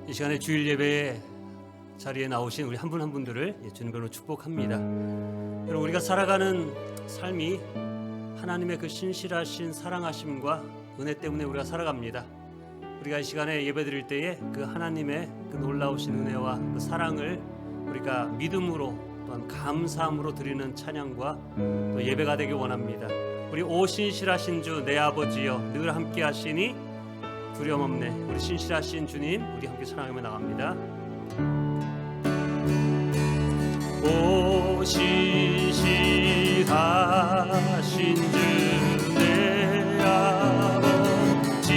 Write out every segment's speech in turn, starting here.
이 시간에 주일 예배의 자리에 나오신 우리 한 분 한 분들을 주님으로 축복합니다. 여러분, 우리가 살아가는 삶이 하나님의 그 신실하신 사랑하심과 은혜 때문에 우리가 살아갑니다. 우리가 이 시간에 예배드릴 때에 그 하나님의 그 놀라우신 은혜와 그 사랑을 우리가 믿음으로 또한 감사함으로 드리는 찬양과 또 예배가 되길 원합니다. 우리 오 신실하신 주 내 아버지여 늘 함께 하시니 두려움 없네. 우리 신실하신 주님 우리 함께 찬양하며 나갑니다. 오 신실하신 주 내 아버지여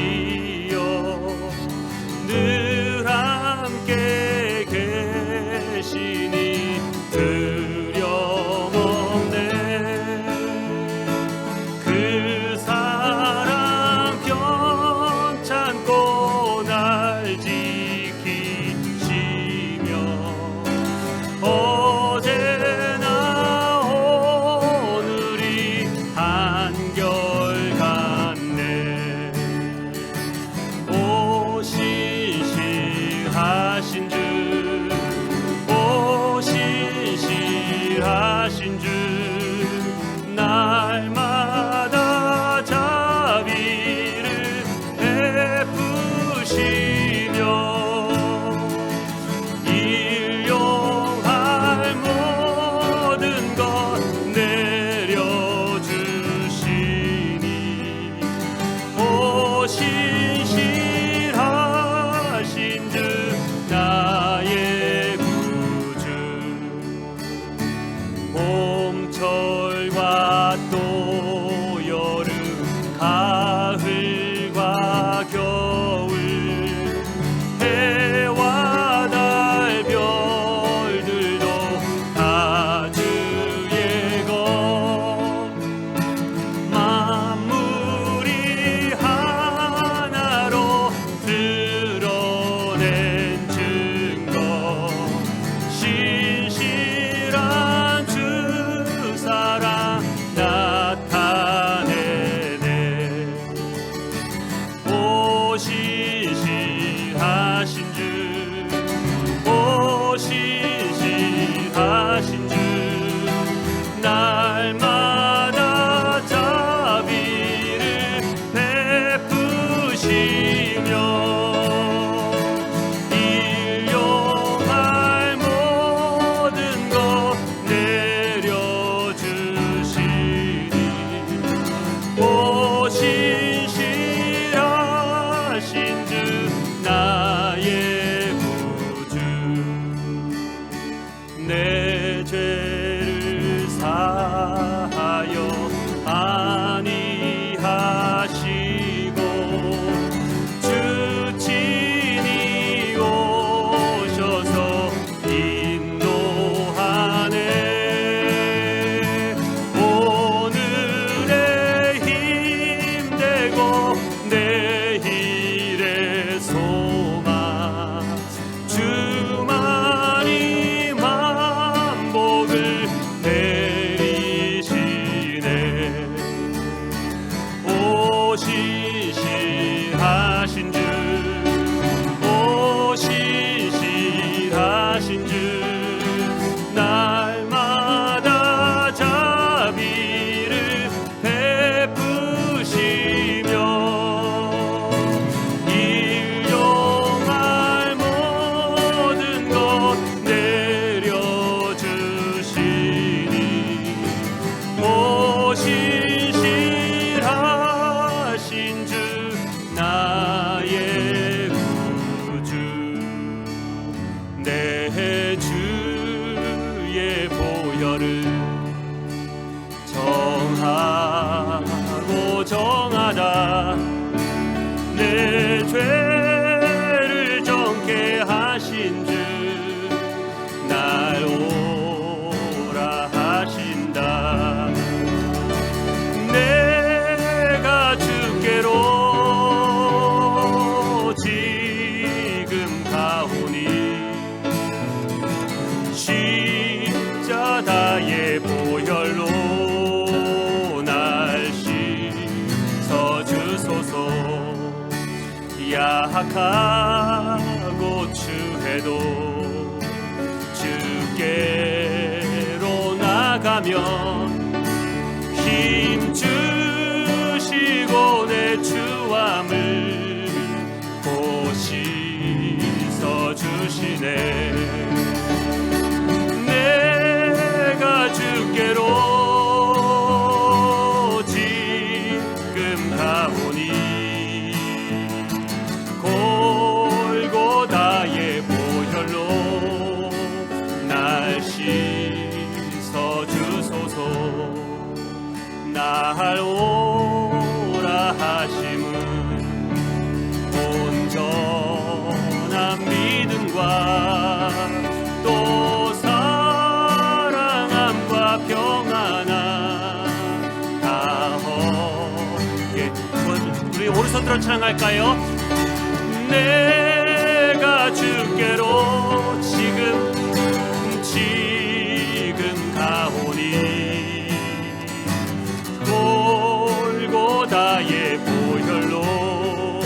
늘 함께 계시니 두려움 없네. 그 사랑 편찮고 날 지키시며 어제나 오늘이 한결같네. 오 신실하신 주, 오 신실하신 주 날마다 자비를 베푸시며 일용할 모든 것 내려주시니 오 신실하신 주 나의 구주. 봄철과 또 여름 가을과 겨울 해와 달 별들도 다 주의 것 만물이 하나로 드러낸 증거 신실한 주 사랑 나타내네. 오 신실하신 주, 오 신실하신 주 날마다 자비를 베푸시며 일용할 모든 것 내려주시니 오 신실하신 주 나의 구주. 내 죄를 사하여 안위하시고 주 친히 오셔서 인도하네. 오늘의 힘되고 내일의 소망 주만이 만복을 내리시네. 오 신실하신 주, 오 신실하신 주 날마다 자비를 베푸시며 일용할 모든 것 내려주시니 오 신실하신 주 나의 구주. 내 주의 보혈을 정하고 정하다 내 죄를 정케 하신 주 날 오라 하신다. 내가 주께로 지금 가오니 십자가의 보혈로 날 씻어 주소서. 약하고 감추해도 주께로 나가면 힘 주시고 내 주함을 곧 씻어주시네. 내가 주께로 지금 가오니 골고다의 보혈로 날 씻어주소서. 날 오라 하심은 온전한 믿음과 또 사랑함과 평안함 다 얻게. 우리 오른손 들어 찬양할까요? 내가 주께로 지금 가오니 골고다의 보혈로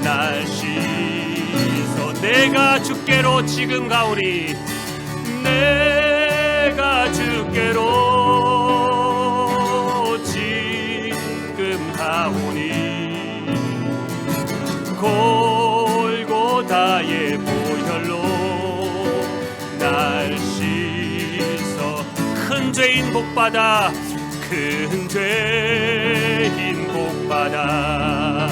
날 씻어. 내가 주께로 지금 가오니 내가 주께로 지금 가오니 골고다의 보혈로 날 씻어. 큰 죄인 복받아 큰 죄인 복받아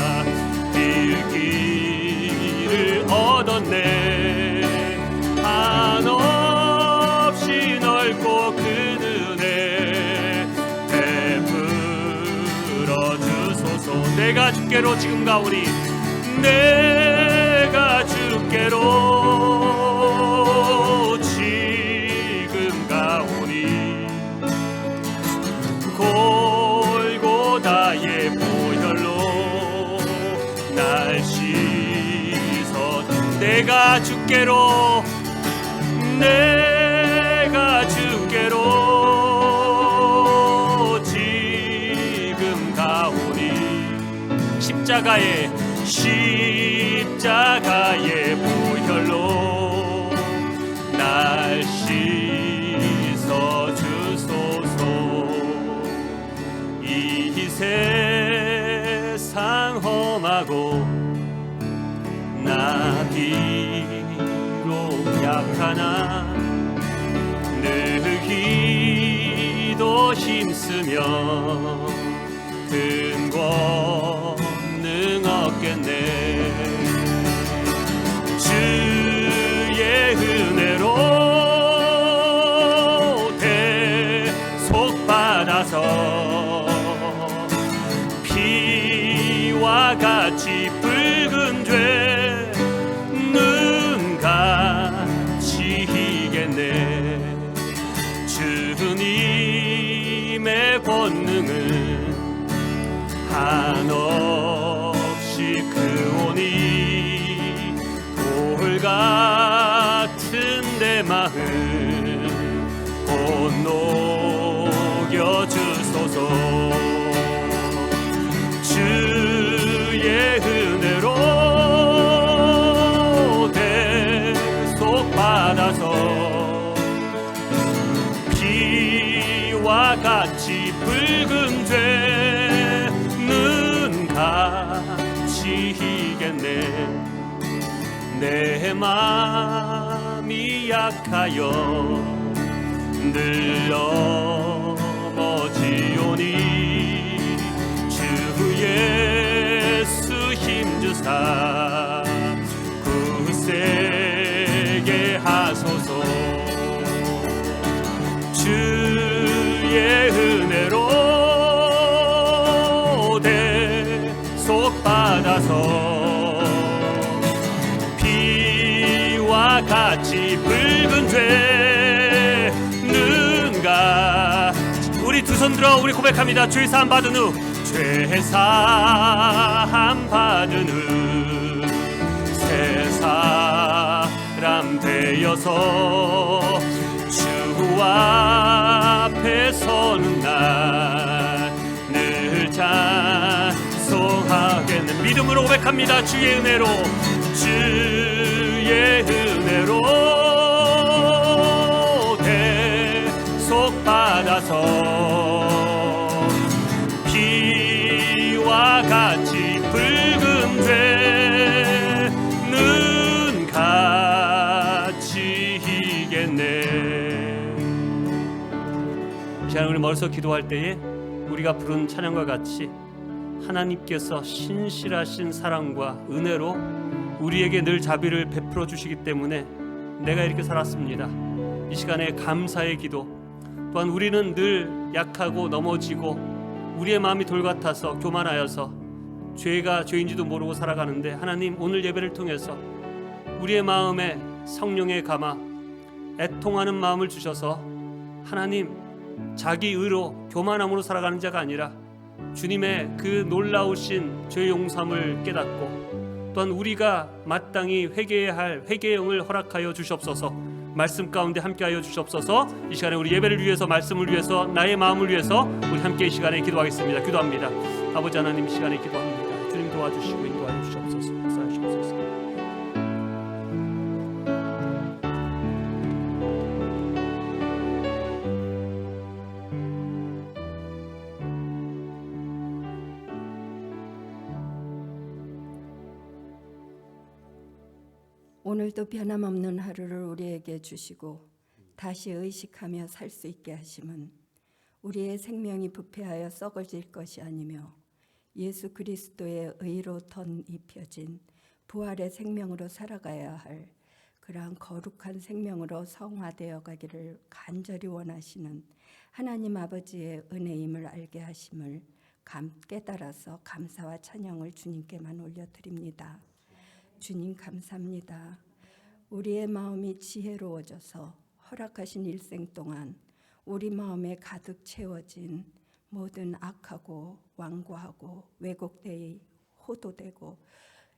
빌기를 얻었네. 한없이 넓고 큰 은혜 베풀어 주소서. 내가 주께로 지금 가오니 내가 주께로 지금 가오니 골고다의 보혈로 날 씻어. 내가 주께로 지금 가오니 십자가의 보혈로 날 씻어 주소서. 이 세상 험하고 나 비록 약하나 늘 기도 힘쓰며 큰 권능 얻겠네. 주의 은혜로 대속받아서 피와 같이 붉은 죄 눈같이 희겠네. 주님의 권능은 한없이 크오니 돌 같은 내 마음 곧 녹여주소서. 주의 은혜로 대속받아서 피와 같이 붉은 죄 눈같이 희겠네. 내 맘이 약하여 늘 넘어지오니 주 예수 힘주사 굳세게 하소서. 주의 은혜로 대속받아서 피와 같이 붉은 죄 눈가. 우리 두 손 들어 우리 고백합니다. 죄 사함 받은 후 죄 사함 받은 후 새 사람 되어서 주 앞에 서는 날 늘 찬송하겠네. 믿음으로 고백합니다. 주의 은혜로 주의 은혜로 대속받아서 피와 같이 붉은 죄는 같이 이겠네. 이 시간 우리 멀리서 기도할 때에 우리가 부른 찬양과 같이 하나님께서 신실하신 사랑과 은혜로 우리에게 늘 자비를 베풀어 주시기 때문에 내가 이렇게 살았습니다. 이 시간에 감사의 기도, 또한 우리는 늘 약하고 넘어지고 우리의 마음이 돌 같아서 교만하여서 죄가 죄인지도 모르고 살아가는데, 하나님 오늘 예배를 통해서 우리의 마음에 성령의 감화, 애통하는 마음을 주셔서 하나님 자기 의로 교만함으로 살아가는 자가 아니라 주님의 그 놀라우신 죄 용서함을 깨닫고, 또한 우리가 마땅히 회개해야 할 회개의 영을 허락하여 주시옵소서. 말씀 가운데 함께하여 주시옵소서. 이 시간에 우리 예배를 위해서, 말씀을 위해서, 나의 마음을 위해서 우리 함께 이 시간에 기도하겠습니다. 기도합니다. 아버지 하나님, 이 시간에 기도합니다. 주님 도와주시고 인도하여 주시옵소서. 역사하시옵소서. 오늘도 변함없는 하루를 우리에게 주시고 다시 의식하며 살 수 있게 하심은 우리의 생명이 부패하여 썩어질 것이 아니며 예수 그리스도의 의로 덧 입혀진 부활의 생명으로 살아가야 할 그러한 거룩한 생명으로 성화되어 가기를 간절히 원하시는 하나님 아버지의 은혜임을 알게 하심을 깨달아서 감사와 찬양을 주님께만 올려드립니다. 주님 감사합니다. 우리의 마음이 지혜로워져서 허락하신 일생 동안 우리 마음에 가득 채워진 모든 악하고 완고하고 왜곡되이 호도되고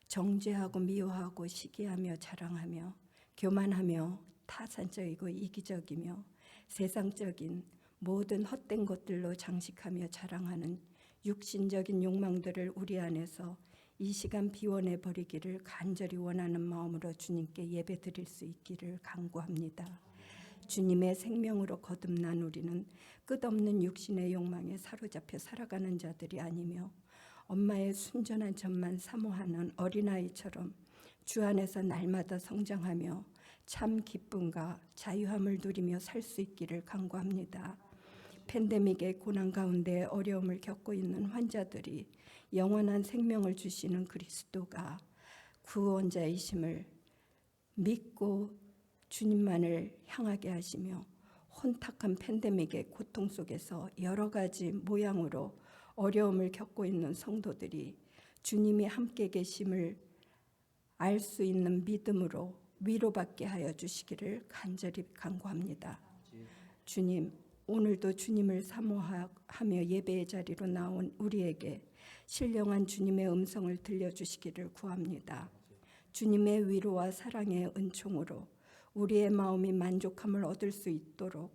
정죄하고 미워하고 시기하며 자랑하며 교만하며 타산적이고 이기적이며 세상적인 모든 헛된 것들로 장식하며 자랑하는 육신적인 욕망들을 우리 안에서 이 시간 비워내 버리기를 간절히 원하는 마음으로 주님께 예배 드릴 수 있기를 간구합니다. 주님의 생명으로 거듭난 우리는 끝없는 육신의 욕망에 사로잡혀 살아가는 자들이 아니며 엄마의 순전한 젖만 사모하는 어린아이처럼 주 안에서 날마다 성장하며 참 기쁨과 자유함을 누리며 살 수 있기를 간구합니다. 팬데믹의 고난 가운데 어려움을 겪고 있는 환자들이 영원한 생명을 주시는 그리스도가 구원자이심을 믿고 주님만을 향하게 하시며 혼탁한 팬데믹의 고통 속에서 여러 가지 모양으로 어려움을 겪고 있는 성도들이 주님이 함께 계심을 알 수 있는 믿음으로 위로받게 하여 주시기를 간절히 간구합니다. 주님, 오늘도 주님을 사모하며 예배의 자리로 나온 우리에게 신령한 주님의 음성을 들려주시기를 구합니다. 주님의 위로와 사랑의 은총으로 우리의 마음이 만족함을 얻을 수 있도록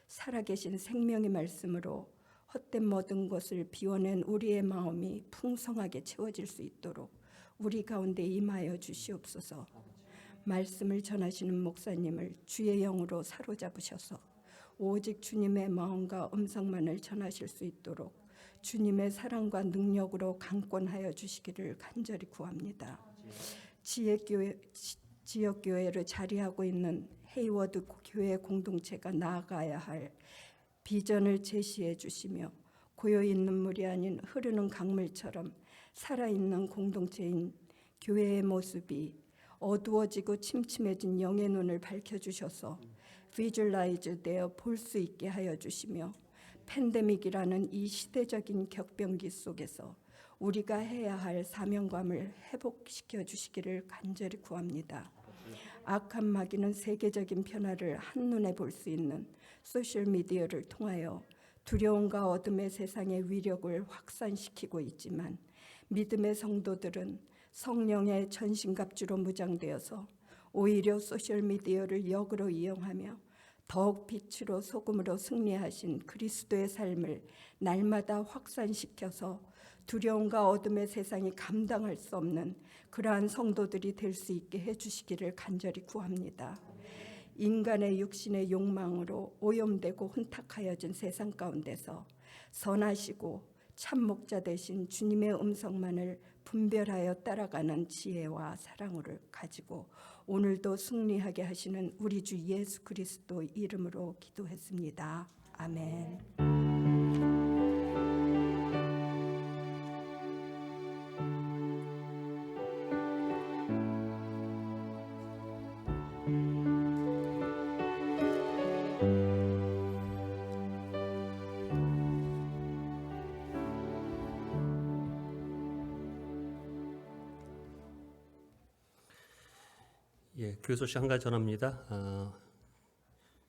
살아계신 생명의 말씀으로 헛된 모든 것을 비워낸 우리의 마음이 풍성하게 채워질 수 있도록 우리 가운데 임하여 주시옵소서. 말씀을 전하시는 목사님을 주의 영으로 사로잡으셔서 오직 주님의 마음과 음성만을 전하실 수 있도록 주님의 사랑과 능력으로 강권하여 주시기를 간절히 구합니다. 지역교회를 자리하고 있는 헤이워드 교회 공동체가 나아가야 할 비전을 제시해 주시며 고여있는 눈물이 아닌 흐르는 강물처럼 살아있는 공동체인 교회의 모습이 어두워지고 침침해진 영의 눈을 밝혀주셔서 비주얼라이즈 되어 볼 수 있게 하여 주시며 팬데믹이라는 이 시대적인 격변기 속에서 우리가 해야 할 사명감을 회복시켜 주시기를 간절히 구합니다. 악한 마귀는 세계적인 변화를 한눈에 볼 수 있는 소셜미디어를 통하여 두려움과 어둠의 세상의 위력을 확산시키고 있지만 믿음의 성도들은 성령의 전신갑주로 무장되어서 오히려 소셜미디어를 역으로 이용하며 더욱 빛으로 소금으로 승리하신 그리스도의 삶을 날마다 확산시켜서 두려움과 어둠의 세상이 감당할 수 없는 그러한 성도들이 될 수 있게 해주시기를 간절히 구합니다. 인간의 육신의 욕망으로 오염되고 혼탁하여진 세상 가운데서 선하시고 참 목자 되신 주님의 음성만을 분별하여 따라가는 지혜와 사랑을 가지고 오늘도 승리하게 하시는 우리 주 예수 그리스도 이름으로 기도했습니다. 아멘. 교회 소식 한 가지 전합니다.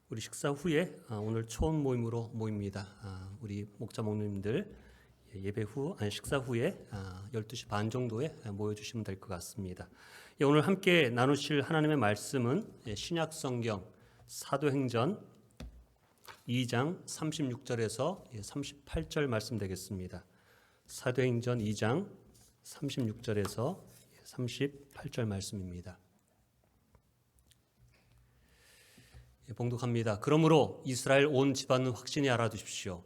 우리 식사 후에 오늘 초원 모임으로 모입니다. 우리 목자 목님들 예배 후 식사 후에 12시 반 정도에 모여주시면 될 것 같습니다. 오늘 함께 나누실 하나님의 말씀은 신약 성경 사도행전 2장 36절에서 38절 말씀 되겠습니다. 사도행전 2장 36절에서 38절 말씀입니다. 봉독합니다. 그러므로 이스라엘 온 집안은 확신히 알아두십시오.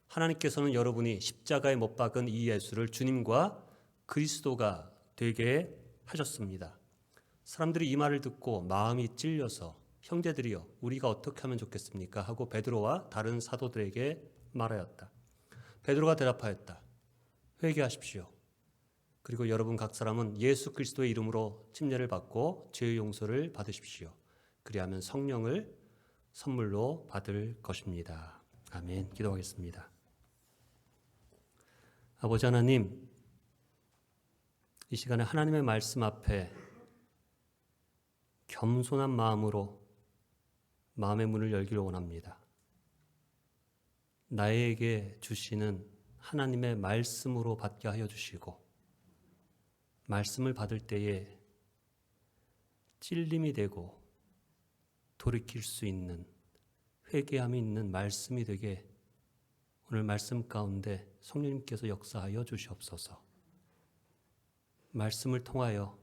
하나님께서는 여러분이 십자가에 못 박은 이 예수를 주님과 그리스도가 되게 하셨습니다. 사람들이 이 말을 듣고 마음이 찔려서 형제들이여 우리가 어떻게 하면 좋겠습니까? 하고 베드로와 다른 사도들에게 말하였다. 베드로가 대답하였다. 회개하십시오. 그리고 여러분 각 사람은 예수 그리스도의 이름으로 침례를 받고 죄의 용서를 받으십시오. 그리하면 성령을 선물로 받을 것입니다. 아멘. 기도하겠습니다. 아버지 하나님, 이 시간에 하나님의 말씀 앞에 겸손한 마음으로 마음의 문을 열기를 원합니다. 나에게 주시는 하나님의 말씀으로 받게 하여 주시고 말씀을 받을 때에 찔림이 되고 돌이킬 수 있는 회개함이 있는 말씀이 되게 오늘 말씀 가운데 성령님께서 역사하여 주시옵소서. 말씀을 통하여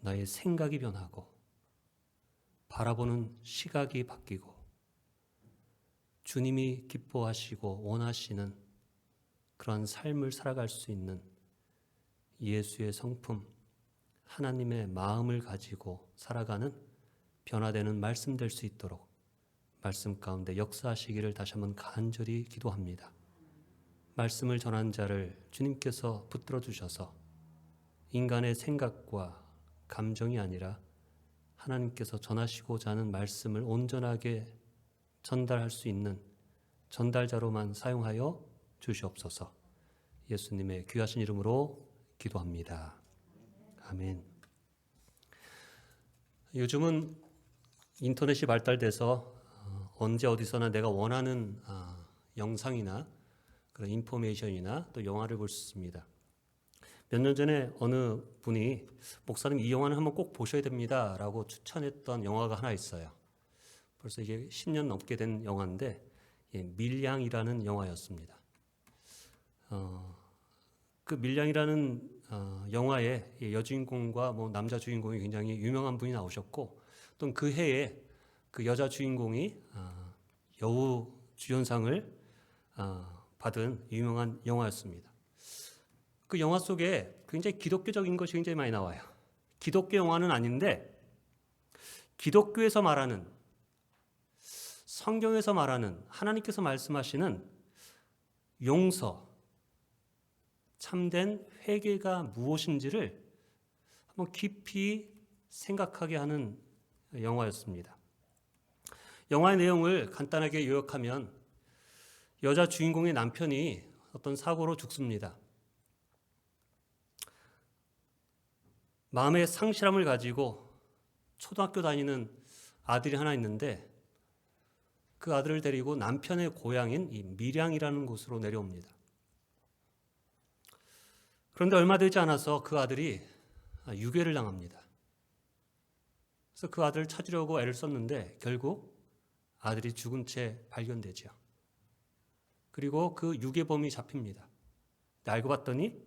나의 생각이 변하고 바라보는 시각이 바뀌고 주님이 기뻐하시고 원하시는 그런 삶을 살아갈 수 있는 예수의 성품, 하나님의 마음을 가지고 살아가는 변화되는 말씀 될 수 있도록 말씀 가운데 역사하시기를 다시 한번 간절히 기도합니다. 말씀을 전한 자를 주님께서 붙들어 주셔서 인간의 생각과 감정이 아니라 하나님께서 전하시고자 하는 말씀을 온전하게 전달할 수 있는 전달자로만 사용하여 주시옵소서. 예수님의 귀하신 이름으로 기도합니다. 아멘. 요즘은 인터넷이 발달돼서 언제 어디서나 내가 원하는 영상이나 그런 인포메이션이나 또 영화를 볼 수 있습니다. 몇 년 전에 어느 분이 목사님 이 영화는 한번 꼭 보셔야 됩니다 라고 추천했던 영화가 하나 있어요. 벌써 이게 10년 넘게 된 영화인데 밀양이라는 영화였습니다. 그 밀양이라는 영화의 여주인공과 남자 주인공이 굉장히 유명한 분이 나오셨고 또 그 해에 그 여자 주인공이 여우 주연상을 받은 유명한 영화였습니다. 그 영화 속에 굉장히 기독교적인 것이 굉장히 많이 나와요. 기독교 영화는 아닌데 기독교에서 말하는 성경에서 말하는 하나님께서 말씀하시는 용서, 참된 회개가 무엇인지를 한번 깊이 생각하게 하는 영화였습니다. 영화의 내용을 간단하게 요약하면 여자 주인공의 남편이 어떤 사고로 죽습니다. 마음의 상실함을 가지고 초등학교 다니는 아들이 하나 있는데 그 아들을 데리고 남편의 고향인 이 밀양이라는 곳으로 내려옵니다. 그런데 얼마 되지 않아서 그 아들이 유괴를 당합니다. 그래서 그 아들을 찾으려고 애를 썼는데 결국 아들이 죽은 채 발견되죠. 그리고 그 유괴범이 잡힙니다. 알고 봤더니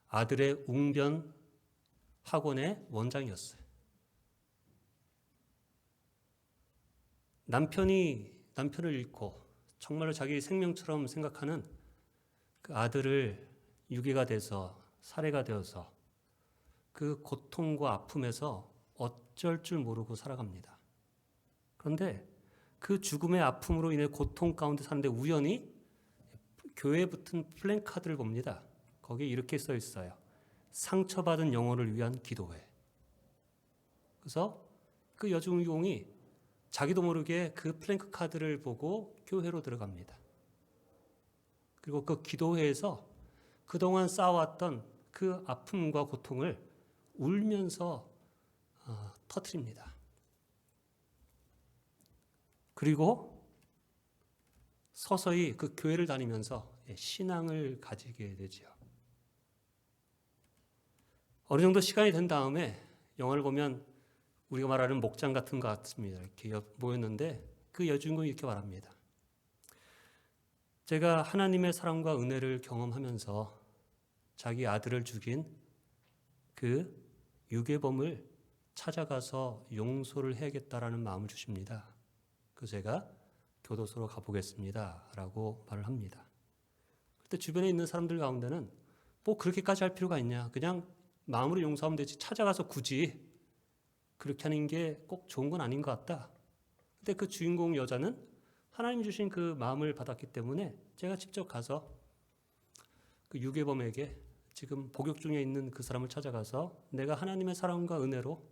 아들의 웅변 학원의 원장이었어요. 남편을 잃고 정말로 자기 생명처럼 생각하는 그 아들을 유괴가 돼서 살해가 되어서 그 고통과 아픔에서 어쩔 줄 모르고 살아갑니다. 그런데 그 죽음의 아픔으로 인해 고통 가운데 사는데 우연히 교회에 붙은 플랜카드를 봅니다. 거기에 이렇게 써 있어요. 상처받은 영혼을 위한 기도회. 그래서 그 여주인공이 자기도 모르게 그 플랜카드를 보고 교회로 들어갑니다. 그리고 그 기도회에서 그동안 쌓아왔던 그 아픔과 고통을 울면서 터뜨립니다. 그리고 서서히 그 교회를 다니면서 신앙을 가지게 되죠. 어느 정도 시간이 된 다음에 영화를 보면 우리가 말하는 목장 같은 것 같습니다. 이렇게 모였는데 그 여주인공이 이렇게 말합니다. 제가 하나님의 사랑과 은혜를 경험하면서 자기 아들을 죽인 그 유괴범을 찾아가서 용서를 해야겠다라는 마음을 주십니다. 그래서 제가 교도소로 가보겠습니다. 라고 말을 합니다. 그때 주변에 있는 사람들 가운데는 뭐 그렇게까지 할 필요가 있냐. 그냥 마음으로 용서하면 되지. 찾아가서 굳이 그렇게 하는 게 꼭 좋은 건 아닌 것 같다. 근데 그 주인공 여자는 하나님 주신 그 마음을 받았기 때문에 제가 직접 가서 그 유괴범에게 지금 복역 중에 있는 그 사람을 찾아가서 내가 하나님의 사랑과 은혜로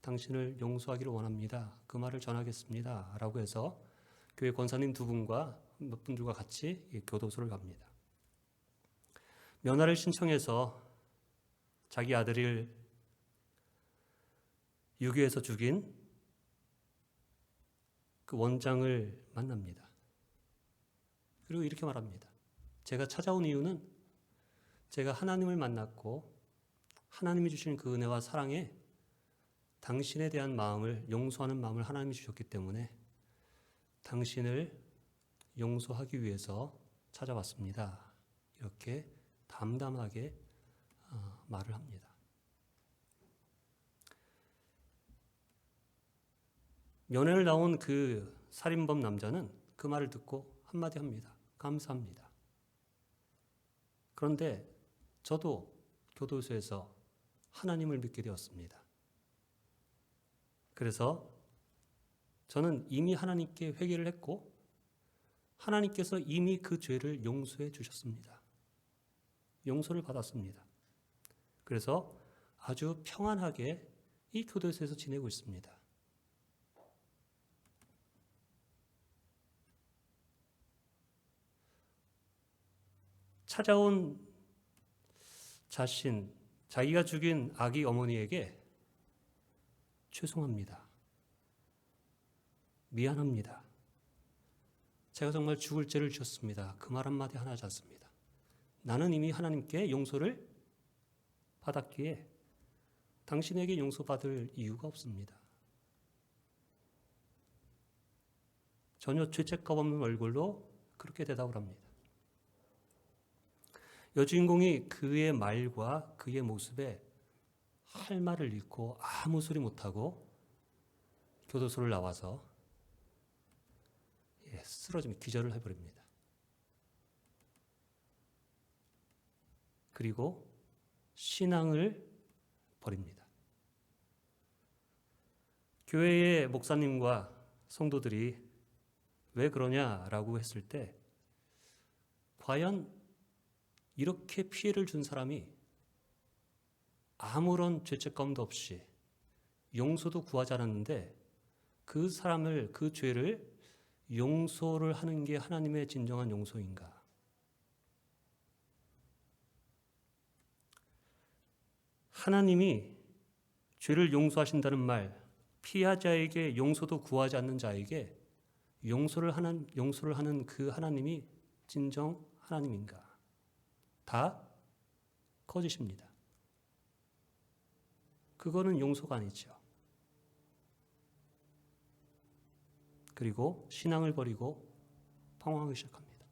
당신을 용서하기를 원합니다. 그 말을 전하겠습니다. 라고 해서 교회 권사님 두 분과 몇 분들과 같이 교도소를 갑니다. 면회를 신청해서 자기 아들을 유괴해서 죽인 그 원장을 만납니다. 그리고 이렇게 말합니다. 제가 찾아온 이유는 제가 하나님을 만났고 하나님이 주신 그 은혜와 사랑에 당신에 대한 마음을 용서하는 마음을 하나님이 주셨기 때문에 당신을 용서하기 위해서 찾아왔습니다. 이렇게 담담하게 말을 합니다. 면회를 나온 그 살인범 남자는 그 말을 듣고 한마디 합니다. 감사합니다. 그런데 저도 교도소에서 하나님을 믿게 되었습니다. 그래서 저는 이미 하나님께 회개를 했고 하나님께서 이미 그 죄를 용서해 주셨습니다. 용서를 받았습니다. 그래서 아주 평안하게 이 교도소에서 지내고 있습니다. 찾아온 자기가 죽인 아기 어머니에게 죄송합니다. 미안합니다. 제가 정말 죽을 죄를 지었습니다. 그 말 한마디 하나 하지 않습니다. 나는 이미 하나님께 용서를 받았기에 당신에게 용서받을 이유가 없습니다. 전혀 죄책감 없는 얼굴로 그렇게 대답을 합니다. 여주인공이 그의 말과 그의 모습에 할 말을 잃고 아무 소리 못하고 교도소를 나와서 쓰러지며 기절을 해버립니다. 그리고 신앙을 버립니다. 교회의 목사님과 성도들이 왜 그러냐라고 했을 때 과연 이렇게 피해를 준 사람이 아무런 죄책감도 없이 용서도 구하지 않았는데 그 사람을, 그 죄를 용서를 하는 게 하나님의 진정한 용서인가? 하나님이 죄를 용서하신다는 말, 피하자에게 용서도 구하지 않는 자에게 용서를 하는 그 하나님이 진정 하나님인가? 다 거짓입니다. 그거는 용서가 아니죠. 그리고 신앙을 버리고 방황하기 시작합니다.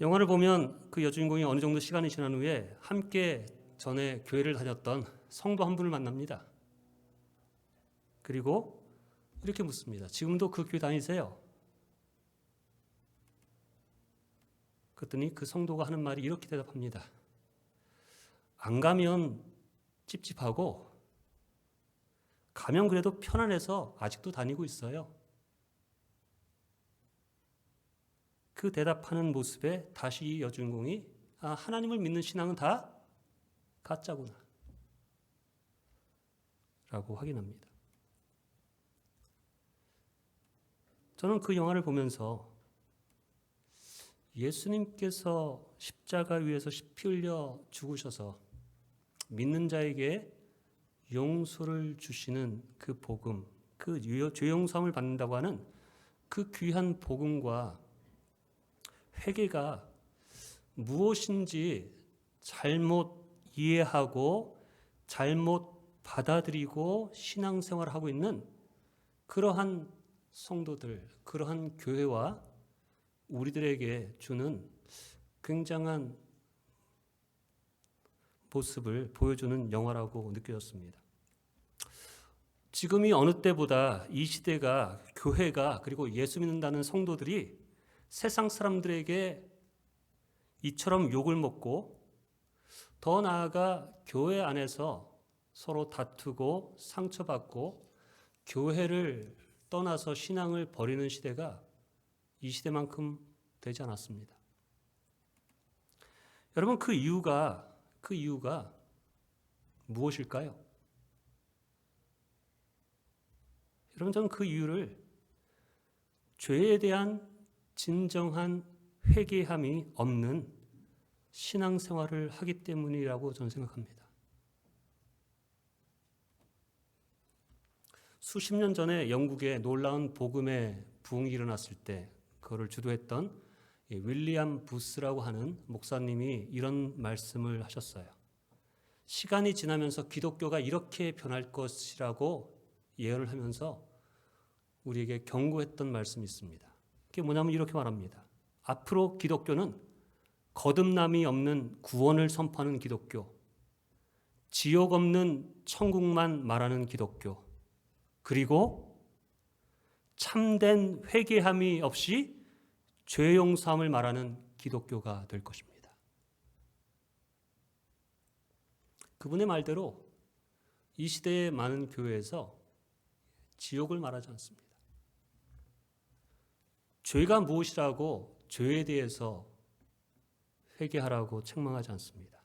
영화를 보면 그 여주인공이 어느 정도 시간이 지난 후에 함께 전에 교회를 다녔던 성도 한 분을 만납니다. 그리고 이렇게 묻습니다. 지금도 그 교회 다니세요? 그랬더니 그 성도가 하는 말이 이렇게 대답합니다. 안 가면 찝찝하고 가면 그래도 편안해서 아직도 다니고 있어요. 그 대답하는 모습에 다시 이 여주인공이 하나님을 믿는 신앙은 다 가짜구나 라고 확인합니다. 저는 그 영화를 보면서 예수님께서 십자가 위에서 피 흘려 죽으셔서 믿는 자에게 용서를 주시는 그 복음, 그 죄 용서함을 받는다고 하는 그 귀한 복음과 회개가 무엇인지 잘못 이해하고 잘못 받아들이고 신앙생활을 하고 있는 그러한 성도들, 그러한 교회와 우리들에게 주는 굉장한 모습을 보여주는 영화라고 느껴졌습니다. 지금이 어느 때보다 이 시대가 교회가 그리고 예수 믿는다는 성도들이 세상 사람들에게 이처럼 욕을 먹고 더 나아가 교회 안에서 서로 다투고 상처받고 교회를 떠나서 신앙을 버리는 시대가 이 시대만큼 되지 않았습니다. 여러분 그 이유가 무엇일까요? 여러분 저는 그 이유를 죄에 대한 진정한 회개함이 없는 신앙생활을 하기 때문이라고 저는 생각합니다. 수십 년 전에 영국에 놀라운 복음의 부흥이 일어났을 때 그거를 주도했던 윌리엄 부스라고 하는 목사님이 이런 말씀을 하셨어요. 시간이 지나면서 기독교가 이렇게 변할 것이라고 예언을 하면서 우리에게 경고했던 말씀이 있습니다. 그게 뭐냐면 이렇게 말합니다. 앞으로 기독교는 거듭남이 없는 구원을 선포하는 기독교, 지옥 없는 천국만 말하는 기독교, 그리고 참된 회개함이 없이 죄 용서함을 말하는 기독교가 될 것입니다. 그분의 말대로 이 시대의 많은 교회에서 지옥을 말하지 않습니다. 죄가 무엇이라고 죄에 대해서 회개하라고 책망하지 않습니다.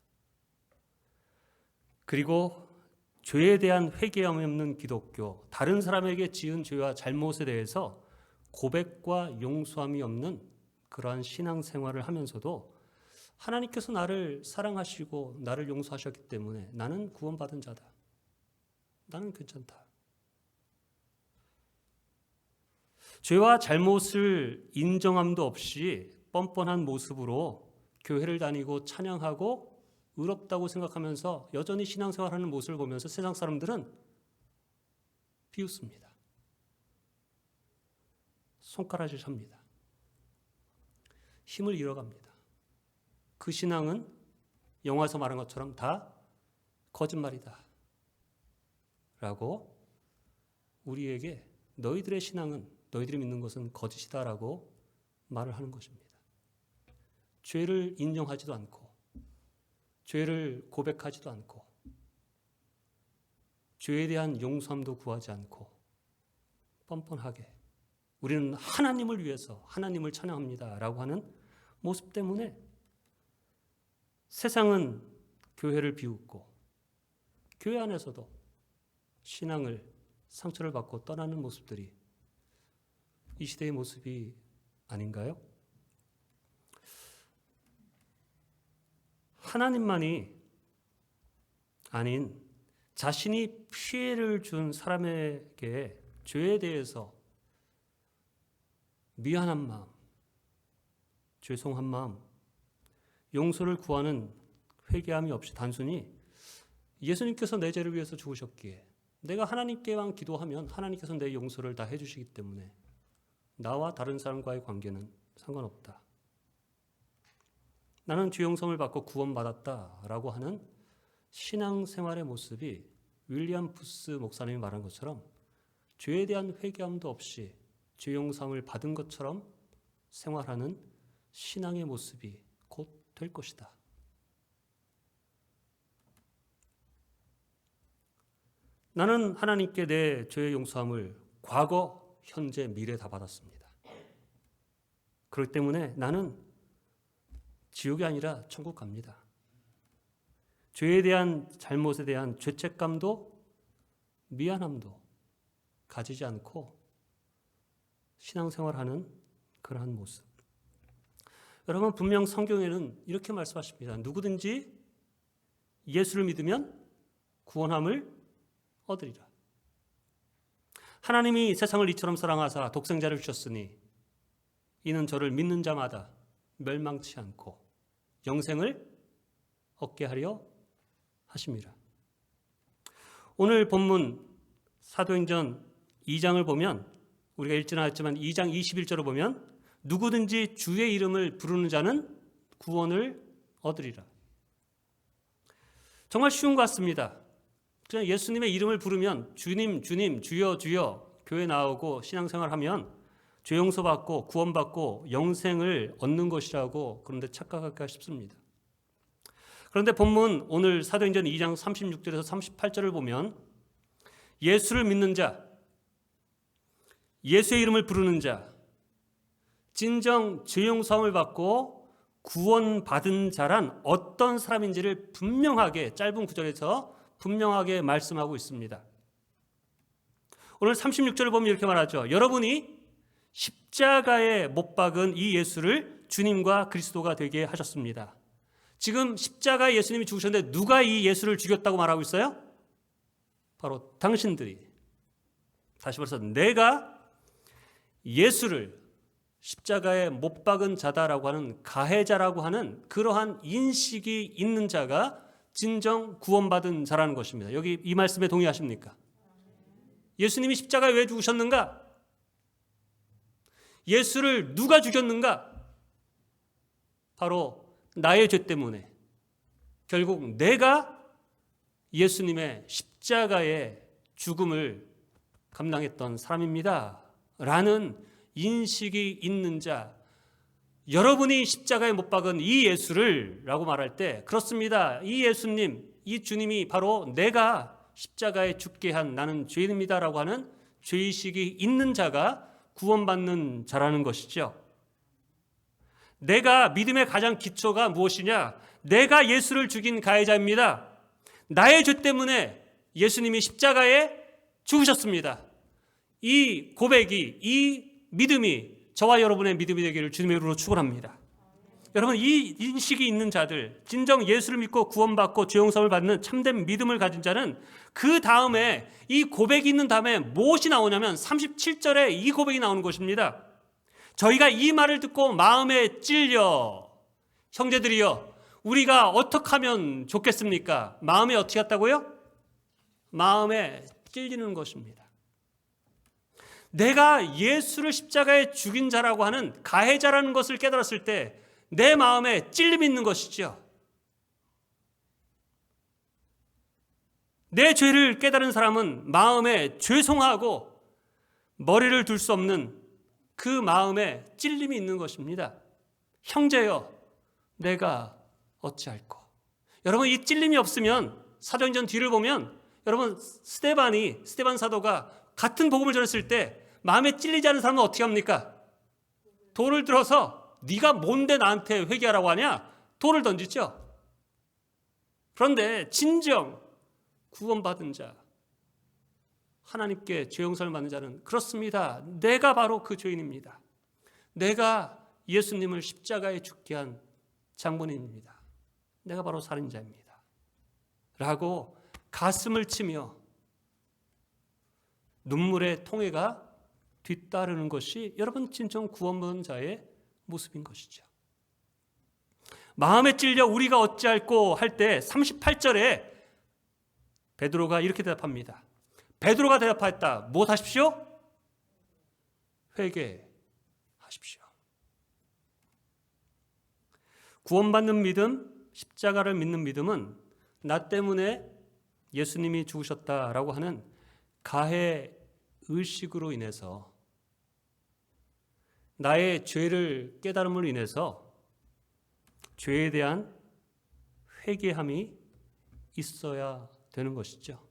그리고 죄에 대한 회개함이 없는 기독교, 다른 사람에게 지은 죄와 잘못에 대해서 고백과 용서함이 없는 그러한 신앙생활을 하면서도 하나님께서 나를 사랑하시고 나를 용서하셨기 때문에 나는 구원받은 자다. 나는 괜찮다. 죄와 잘못을 인정함도 없이 뻔뻔한 모습으로 교회를 다니고 찬양하고 의롭다고 생각하면서 여전히 신앙생활하는 모습을 보면서 세상 사람들은 비웃습니다. 손가락질 찹니다. 힘을 잃어갑니다. 그 신앙은 영화에서 말한 것처럼 다 거짓말이다 라고 우리에게 너희들의 신앙은 너희들이 믿는 것은 거짓이다 라고 말을 하는 것입니다. 죄를 인정하지도 않고 죄를 고백하지도 않고 죄에 대한 용서함도 구하지 않고 뻔뻔하게 우리는 하나님을 위해서 하나님을 찬양합니다 라고 하는 모습 때문에 세상은 교회를 비웃고 교회 안에서도 신앙을 상처를 받고 떠나는 모습들이 이 시대의 모습이 아닌가요? 하나님만이 아닌 자신이 피해를 준 사람에게 죄에 대해서 미안한 마음, 죄송한 마음, 용서를 구하는 회개함이 없이 단순히 예수님께서 내 죄를 위해서 죽으셨기에 내가 하나님께만 기도하면 하나님께서 내 용서를 다 해주시기 때문에 나와 다른 사람과의 관계는 상관없다. 나는 죄 용서를 받고 구원받았다라고 하는 신앙생활의 모습이 윌리엄 푸스 목사님이 말한 것처럼 죄에 대한 회개함도 없이 죄 용서를 받은 것처럼 생활하는 신앙의 모습이 곧 될 것이다. 나는 하나님께 내 죄의 용서함을 과거, 현재, 미래 다 받았습니다. 그렇기 때문에 나는 지옥이 아니라 천국 갑니다. 죄에 대한 잘못에 대한 죄책감도 미안함도 가지지 않고 신앙생활하는 그러한 모습. 여러분, 분명 성경에는 이렇게 말씀하십니다. 누구든지 예수를 믿으면 구원함을 얻으리라. 하나님이 세상을 이처럼 사랑하사 독생자를 주셨으니 이는 저를 믿는 자마다 멸망치 않고 영생을 얻게 하려 하심이라. 오늘 본문 사도행전 2장을 보면 우리가 읽지는 않았지만 2장 21절을 보면 누구든지 주의 이름을 부르는 자는 구원을 얻으리라. 정말 쉬운 것 같습니다. 그냥 예수님의 이름을 부르면 주님, 주님, 주여, 주여 교회 나오고 신앙생활하면 죄 용서받고 구원받고 영생을 얻는 것이라고 그런데 착각할까 싶습니다. 그런데 본문 오늘 사도행전 2장 36절에서 38절을 보면 예수를 믿는 자, 예수의 이름을 부르는 자, 진정 죄 용서함을 받고 구원받은 자란 어떤 사람인지를 분명하게 짧은 구절에서 분명하게 말씀하고 있습니다. 오늘 36절을 보면 이렇게 말하죠. 여러분이 십자가에 못 박은 이 예수를 주님과 그리스도가 되게 하셨습니다. 지금 십자가에 예수님이 죽으셨는데 누가 이 예수를 죽였다고 말하고 있어요? 바로 당신들이. 다시 말해서 내가 예수를 십자가에 못 박은 자다라고 하는 가해자라고 하는 그러한 인식이 있는 자가 진정 구원받은 자라는 것입니다. 여기 이 말씀에 동의하십니까? 예수님이 십자가에 왜 죽으셨는가? 예수를 누가 죽였는가? 바로 나의 죄 때문에 결국 내가 예수님의 십자가의 죽음을 감당했던 사람입니다. 라는 인식이 있는 자, 여러분이 십자가에 못 박은 이 예수를 라고 말할 때 그렇습니다. 이 예수님, 이 주님이 바로 내가 십자가에 죽게 한 나는 죄인입니다 라고 하는 죄의식이 있는 자가 구원받는 자라는 것이죠. 내가 믿음의 가장 기초가 무엇이냐? 내가 예수를 죽인 가해자입니다. 나의 죄 때문에 예수님이 십자가에 죽으셨습니다. 이 고백이, 이 믿음이 저와 여러분의 믿음이 되기를 주님의 이름으로 축원합니다. 여러분, 이 인식이 있는 자들, 진정 예수를 믿고 구원받고 죄 용서를 받는 참된 믿음을 가진 자는 그 다음에 이 고백이 있는 다음에 무엇이 나오냐면 37절에 이 고백이 나오는 것입니다. 저희가 이 말을 듣고 마음에 찔려, 형제들이여, 우리가 어떻게 하면 좋겠습니까? 마음에 어떻게 했다고요? 마음에 찔리는 것입니다. 내가 예수를 십자가에 죽인 자라고 하는 가해자라는 것을 깨달았을 때 내 마음에 찔림이 있는 것이죠. 내 죄를 깨달은 사람은 마음에 죄송하고 머리를 둘 수 없는 그 마음에 찔림이 있는 것입니다. 형제여, 내가 어찌할꼬. 여러분, 이 찔림이 없으면 사도행전 뒤를 보면 여러분 스데반 사도가 같은 복음을 전했을 때 마음에 찔리지 않은 사람은 어떻게 합니까? 돌을 들어서 네가 뭔데 나한테 회개하라고 하냐? 돌을 던지죠. 그런데 진정 구원받은 자, 하나님께 죄 용서를 받는 자는 그렇습니다. 내가 바로 그 죄인입니다. 내가 예수님을 십자가에 죽게 한 장본인입니다. 내가 바로 살인자입니다. 라고 가슴을 치며 눈물의 통해가 뒤따르는 것이 여러분 진정 구원받은 자의 모습인 것이죠. 마음에 찔려 우리가 어찌할꼬 할 때 38절에 베드로가 이렇게 대답합니다. 베드로가 대답했다. 무엇하십시오? 회개하십시오. 구원받는 믿음, 십자가를 믿는 믿음은 나 때문에 예수님이 죽으셨다라고 하는 가해 의식으로 인해서, 나의 죄를 깨달음으로 인해서 죄에 대한 회개함이 있어야 되는 것이죠.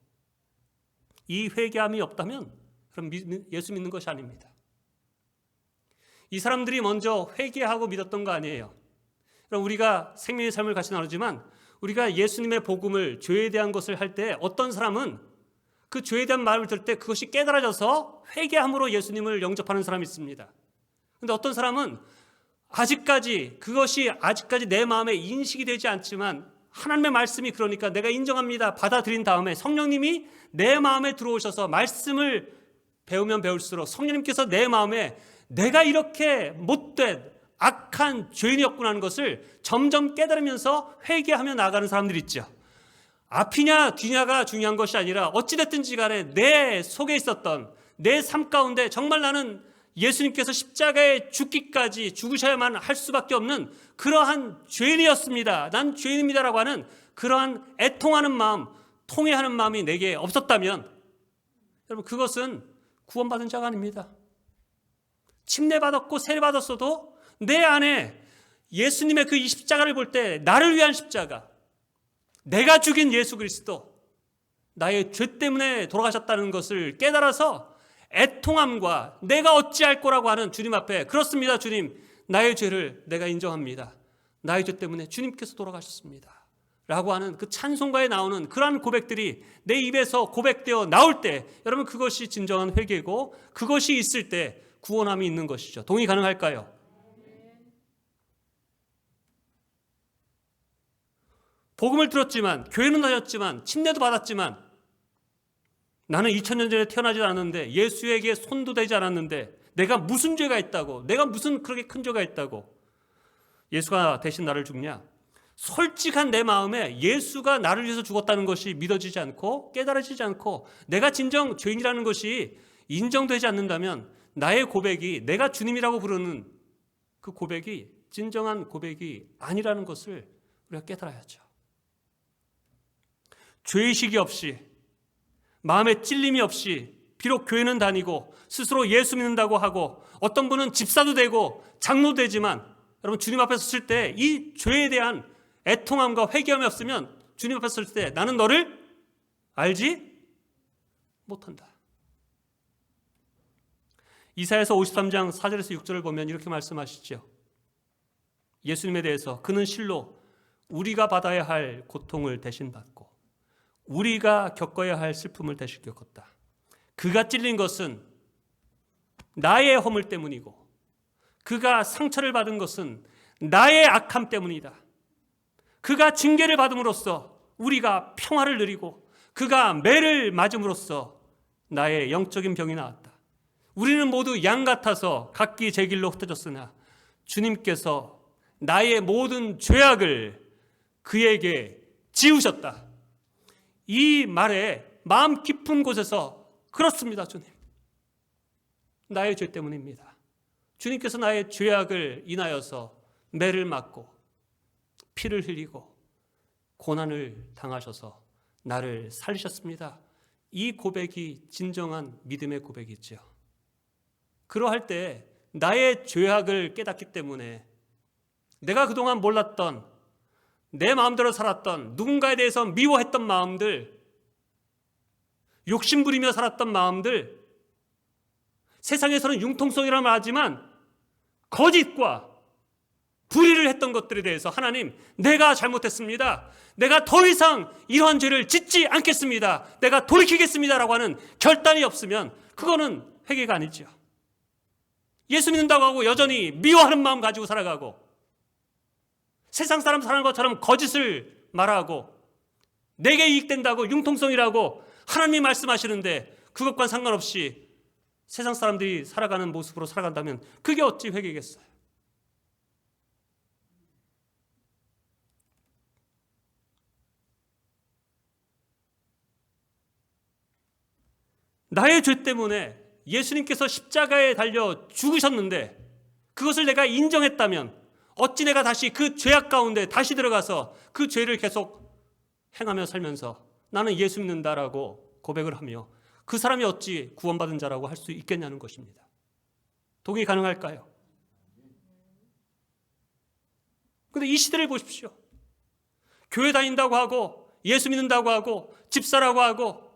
이 회개함이 없다면 그럼 예수 믿는 것이 아닙니다. 이 사람들이 먼저 회개하고 믿었던 거 아니에요. 그럼 우리가 생명의 삶을 같이 나누지만 우리가 예수님의 복음을, 죄에 대한 것을 할 때 어떤 사람은 그 죄에 대한 말을 들을 때 그것이 깨달아져서 회개함으로 예수님을 영접하는 사람이 있습니다. 그런데 어떤 사람은 그것이 아직까지 내 마음에 인식이 되지 않지만 하나님의 말씀이 그러니까 내가 인정합니다, 받아들인 다음에 성령님이 내 마음에 들어오셔서 말씀을 배우면 배울수록 성령님께서 내 마음에 내가 이렇게 못된 악한 죄인이었구나 하는 것을 점점 깨달으면서 회개하며 나아가는 사람들이 있죠. 앞이냐 뒤냐가 중요한 것이 아니라 어찌됐든지 간에 내 속에 있었던 내 삶 가운데 정말 나는 예수님께서 십자가에 죽기까지 죽으셔야만 할 수밖에 없는 그러한 죄인이었습니다, 난 죄인입니다라고 하는 그러한 애통하는 마음, 통회하는 마음이 내게 없었다면 여러분, 그것은 구원받은 자가 아닙니다. 침례받았고 세례받았어도 내 안에 예수님의 그 이 십자가를 볼 때 나를 위한 십자가, 내가 죽인 예수 그리스도, 나의 죄 때문에 돌아가셨다는 것을 깨달아서 애통함과 내가 어찌할 거라고 하는 주님 앞에, 그렇습니다 주님, 나의 죄를 내가 인정합니다, 나의 죄 때문에 주님께서 돌아가셨습니다 라고 하는 그 찬송가에 나오는 그러한 고백들이 내 입에서 고백되어 나올 때 여러분, 그것이 진정한 회개고 그것이 있을 때 구원함이 있는 것이죠. 동의 가능할까요? 복음을 들었지만, 교회는 다녔지만, 침례도 받았지만, 나는 2000년 전에 태어나지 않았는데, 예수에게 손도 대지 않았는데 내가 무슨 죄가 있다고, 내가 무슨 그렇게 큰 죄가 있다고 예수가 대신 나를 죽냐? 솔직한 내 마음에 예수가 나를 위해서 죽었다는 것이 믿어지지 않고 깨달아지지 않고 내가 진정 죄인이라는 것이 인정되지 않는다면 나의 고백이, 내가 주님이라고 부르는 그 고백이 진정한 고백이 아니라는 것을 우리가 깨달아야죠. 죄의식이 없이, 마음에 찔림이 없이, 비록 교회는 다니고 스스로 예수 믿는다고 하고 어떤 분은 집사도 되고 장로도 되지만, 여러분, 주님 앞에 섰을 때 이 죄에 대한 애통함과 회개함이 없으면 주님 앞에 섰을 때 나는 너를 알지 못한다. 이사야서 53장 4절에서 6절을 보면 이렇게 말씀하시죠. 예수님에 대해서, 그는 실로 우리가 받아야 할 고통을 대신 받고 우리가 겪어야 할 슬픔을 대신 겪었다. 그가 찔린 것은 나의 허물 때문이고 그가 상처를 받은 것은 나의 악함 때문이다. 그가 징계를 받음으로써 우리가 평화를 누리고 그가 매를 맞음으로써 나의 영적인 병이 나았다. 우리는 모두 양 같아서 각기 제 길로 흩어졌으나 주님께서 나의 모든 죄악을 그에게 지우셨다. 이 말에 마음 깊은 곳에서, 그렇습니다 주님, 나의 죄 때문입니다. 주님께서 나의 죄악을 인하여서 매를 맞고 피를 흘리고 고난을 당하셔서 나를 살리셨습니다. 이 고백이 진정한 믿음의 고백이죠. 그러할 때 나의 죄악을 깨닫기 때문에 내가 그동안 몰랐던, 내 마음대로 살았던, 누군가에 대해서 미워했던 마음들, 욕심부리며 살았던 마음들, 세상에서는 융통성이라고 말하지만 거짓과 불의를 했던 것들에 대해서 하나님, 내가 잘못했습니다, 내가 더 이상 이러한 죄를 짓지 않겠습니다, 내가 돌이키겠습니다 라고 하는 결단이 없으면 그거는 회개가 아니죠. 예수 믿는다고 하고 여전히 미워하는 마음 가지고 살아가고 세상 사람 사는 것처럼 거짓을 말하고 내게 이익된다고 융통성이라고 하나님이 말씀하시는데 그것과 상관없이 세상 사람들이 살아가는 모습으로 살아간다면 그게 어찌 회개겠어요? 나의 죄 때문에 예수님께서 십자가에 달려 죽으셨는데 그것을 내가 인정했다면 어찌 내가 다시 그 죄악 가운데 다시 들어가서 그 죄를 계속 행하며 살면서 나는 예수 믿는다라고 고백을 하며 그 사람이 어찌 구원받은 자라고 할 수 있겠냐는 것입니다. 동의 가능할까요? 그런데 이 시대를 보십시오. 교회 다닌다고 하고 예수 믿는다고 하고 집사라고 하고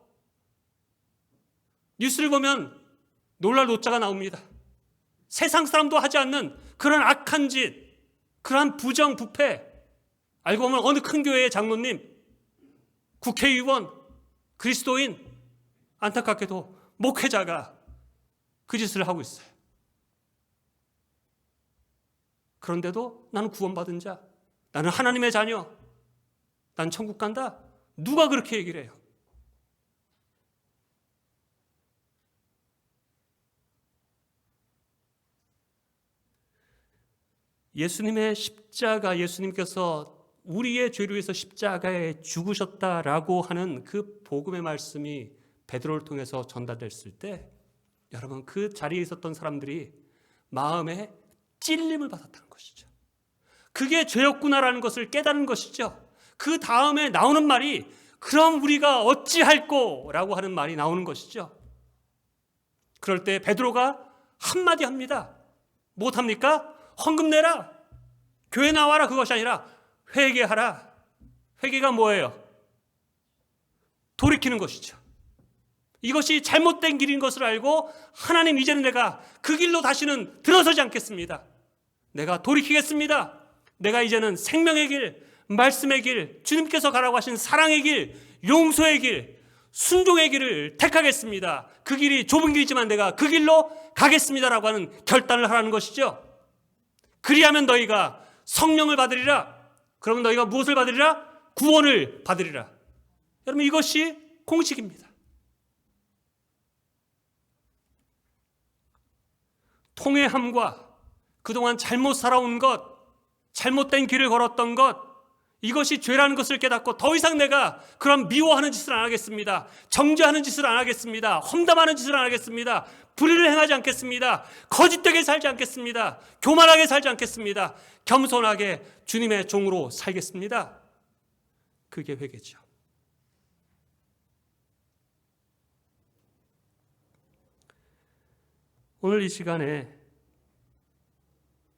뉴스를 보면 놀랄 노자가 나옵니다. 세상 사람도 하지 않는 그런 악한 짓, 그러한 부정, 부패, 알고 보면 어느 큰 교회의 장로님, 국회의원, 그리스도인, 안타깝게도 목회자가 그 짓을 하고 있어요. 그런데도 나는 구원받은 자, 나는 하나님의 자녀, 난 천국 간다. 누가 그렇게 얘기를 해요? 예수님의 십자가, 예수님께서 우리의 죄를 위해서 십자가에 죽으셨다라고 하는 그 복음의 말씀이 베드로를 통해서 전달됐을 때 여러분 그 자리에 있었던 사람들이 마음에 찔림을 받았다는 것이죠. 그게 죄였구나라는 것을 깨달은 것이죠. 그 다음에 나오는 말이 그럼 우리가 어찌할꼬? 라고 하는 말이 나오는 것이죠. 그럴 때 베드로가 한마디 합니다. 못합니까? 헌금 내라. 교회 나와라. 그것이 아니라 회개하라. 회개가 뭐예요? 돌이키는 것이죠. 이것이 잘못된 길인 것을 알고 하나님 이제는 내가 그 길로 다시는 들어서지 않겠습니다. 내가 돌이키겠습니다. 내가 이제는 생명의 길, 말씀의 길, 주님께서 가라고 하신 사랑의 길, 용서의 길, 순종의 길을 택하겠습니다. 그 길이 좁은 길이지만 내가 그 길로 가겠습니다라고 하는 결단을 하라는 것이죠. 그리하면 너희가 성령을 받으리라. 그러면 너희가 무엇을 받으리라? 구원을 받으리라. 여러분 이것이 공식입니다. 통회함과 그동안 잘못 살아온 것, 잘못된 길을 걸었던 것, 이것이 죄라는 것을 깨닫고 더 이상 내가 그런 미워하는 짓을 안 하겠습니다. 정죄하는 짓을 안 하겠습니다. 험담하는 짓을 안 하겠습니다. 불의를 행하지 않겠습니다. 거짓되게 살지 않겠습니다. 교만하게 살지 않겠습니다. 겸손하게 주님의 종으로 살겠습니다. 그게 회개죠. 오늘 이 시간에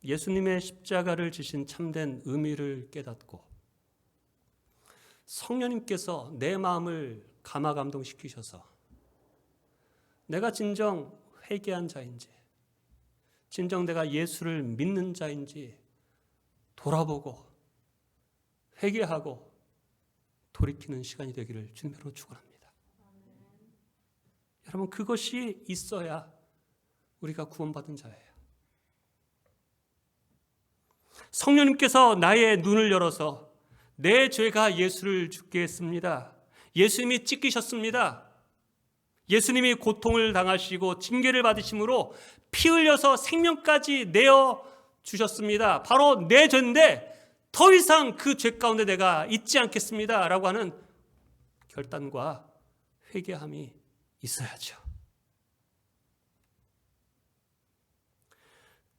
예수님의 십자가를 지신 참된 의미를 깨닫고 성령님께서 내 마음을 감화감동시키셔서 내가 진정 회개한 자인지 진정 내가 예수를 믿는 자인지 돌아보고 회개하고 돌이키는 시간이 되기를 주님으로 축원합니다. 여러분 그것이 있어야 우리가 구원받은 자예요. 성령님께서 나의 눈을 열어서 내 죄가 예수를 죽게 했습니다. 예수님이 찢기셨습니다. 예수님이 고통을 당하시고 징계를 받으심으로 피 흘려서 생명까지 내어 주셨습니다. 바로 내 죄인데 더 이상 그 죄 가운데 내가 있지 않겠습니다 라고 하는 결단과 회개함이 있어야죠.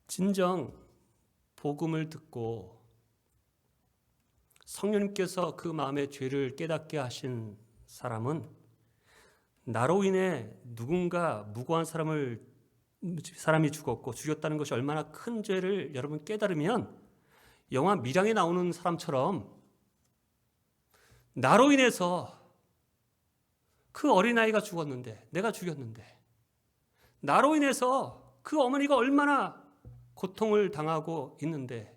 진정 복음을 듣고 성령님께서 그 마음의 죄를 깨닫게 하신 사람은 나로 인해 누군가 무고한 사람이 죽었고 죽였다는 것이 얼마나 큰 죄를 여러분 깨달으면 영화 밀양에 나오는 사람처럼 나로 인해서 그 어린아이가 죽었는데 내가 죽였는데 나로 인해서 그 어머니가 얼마나 고통을 당하고 있는데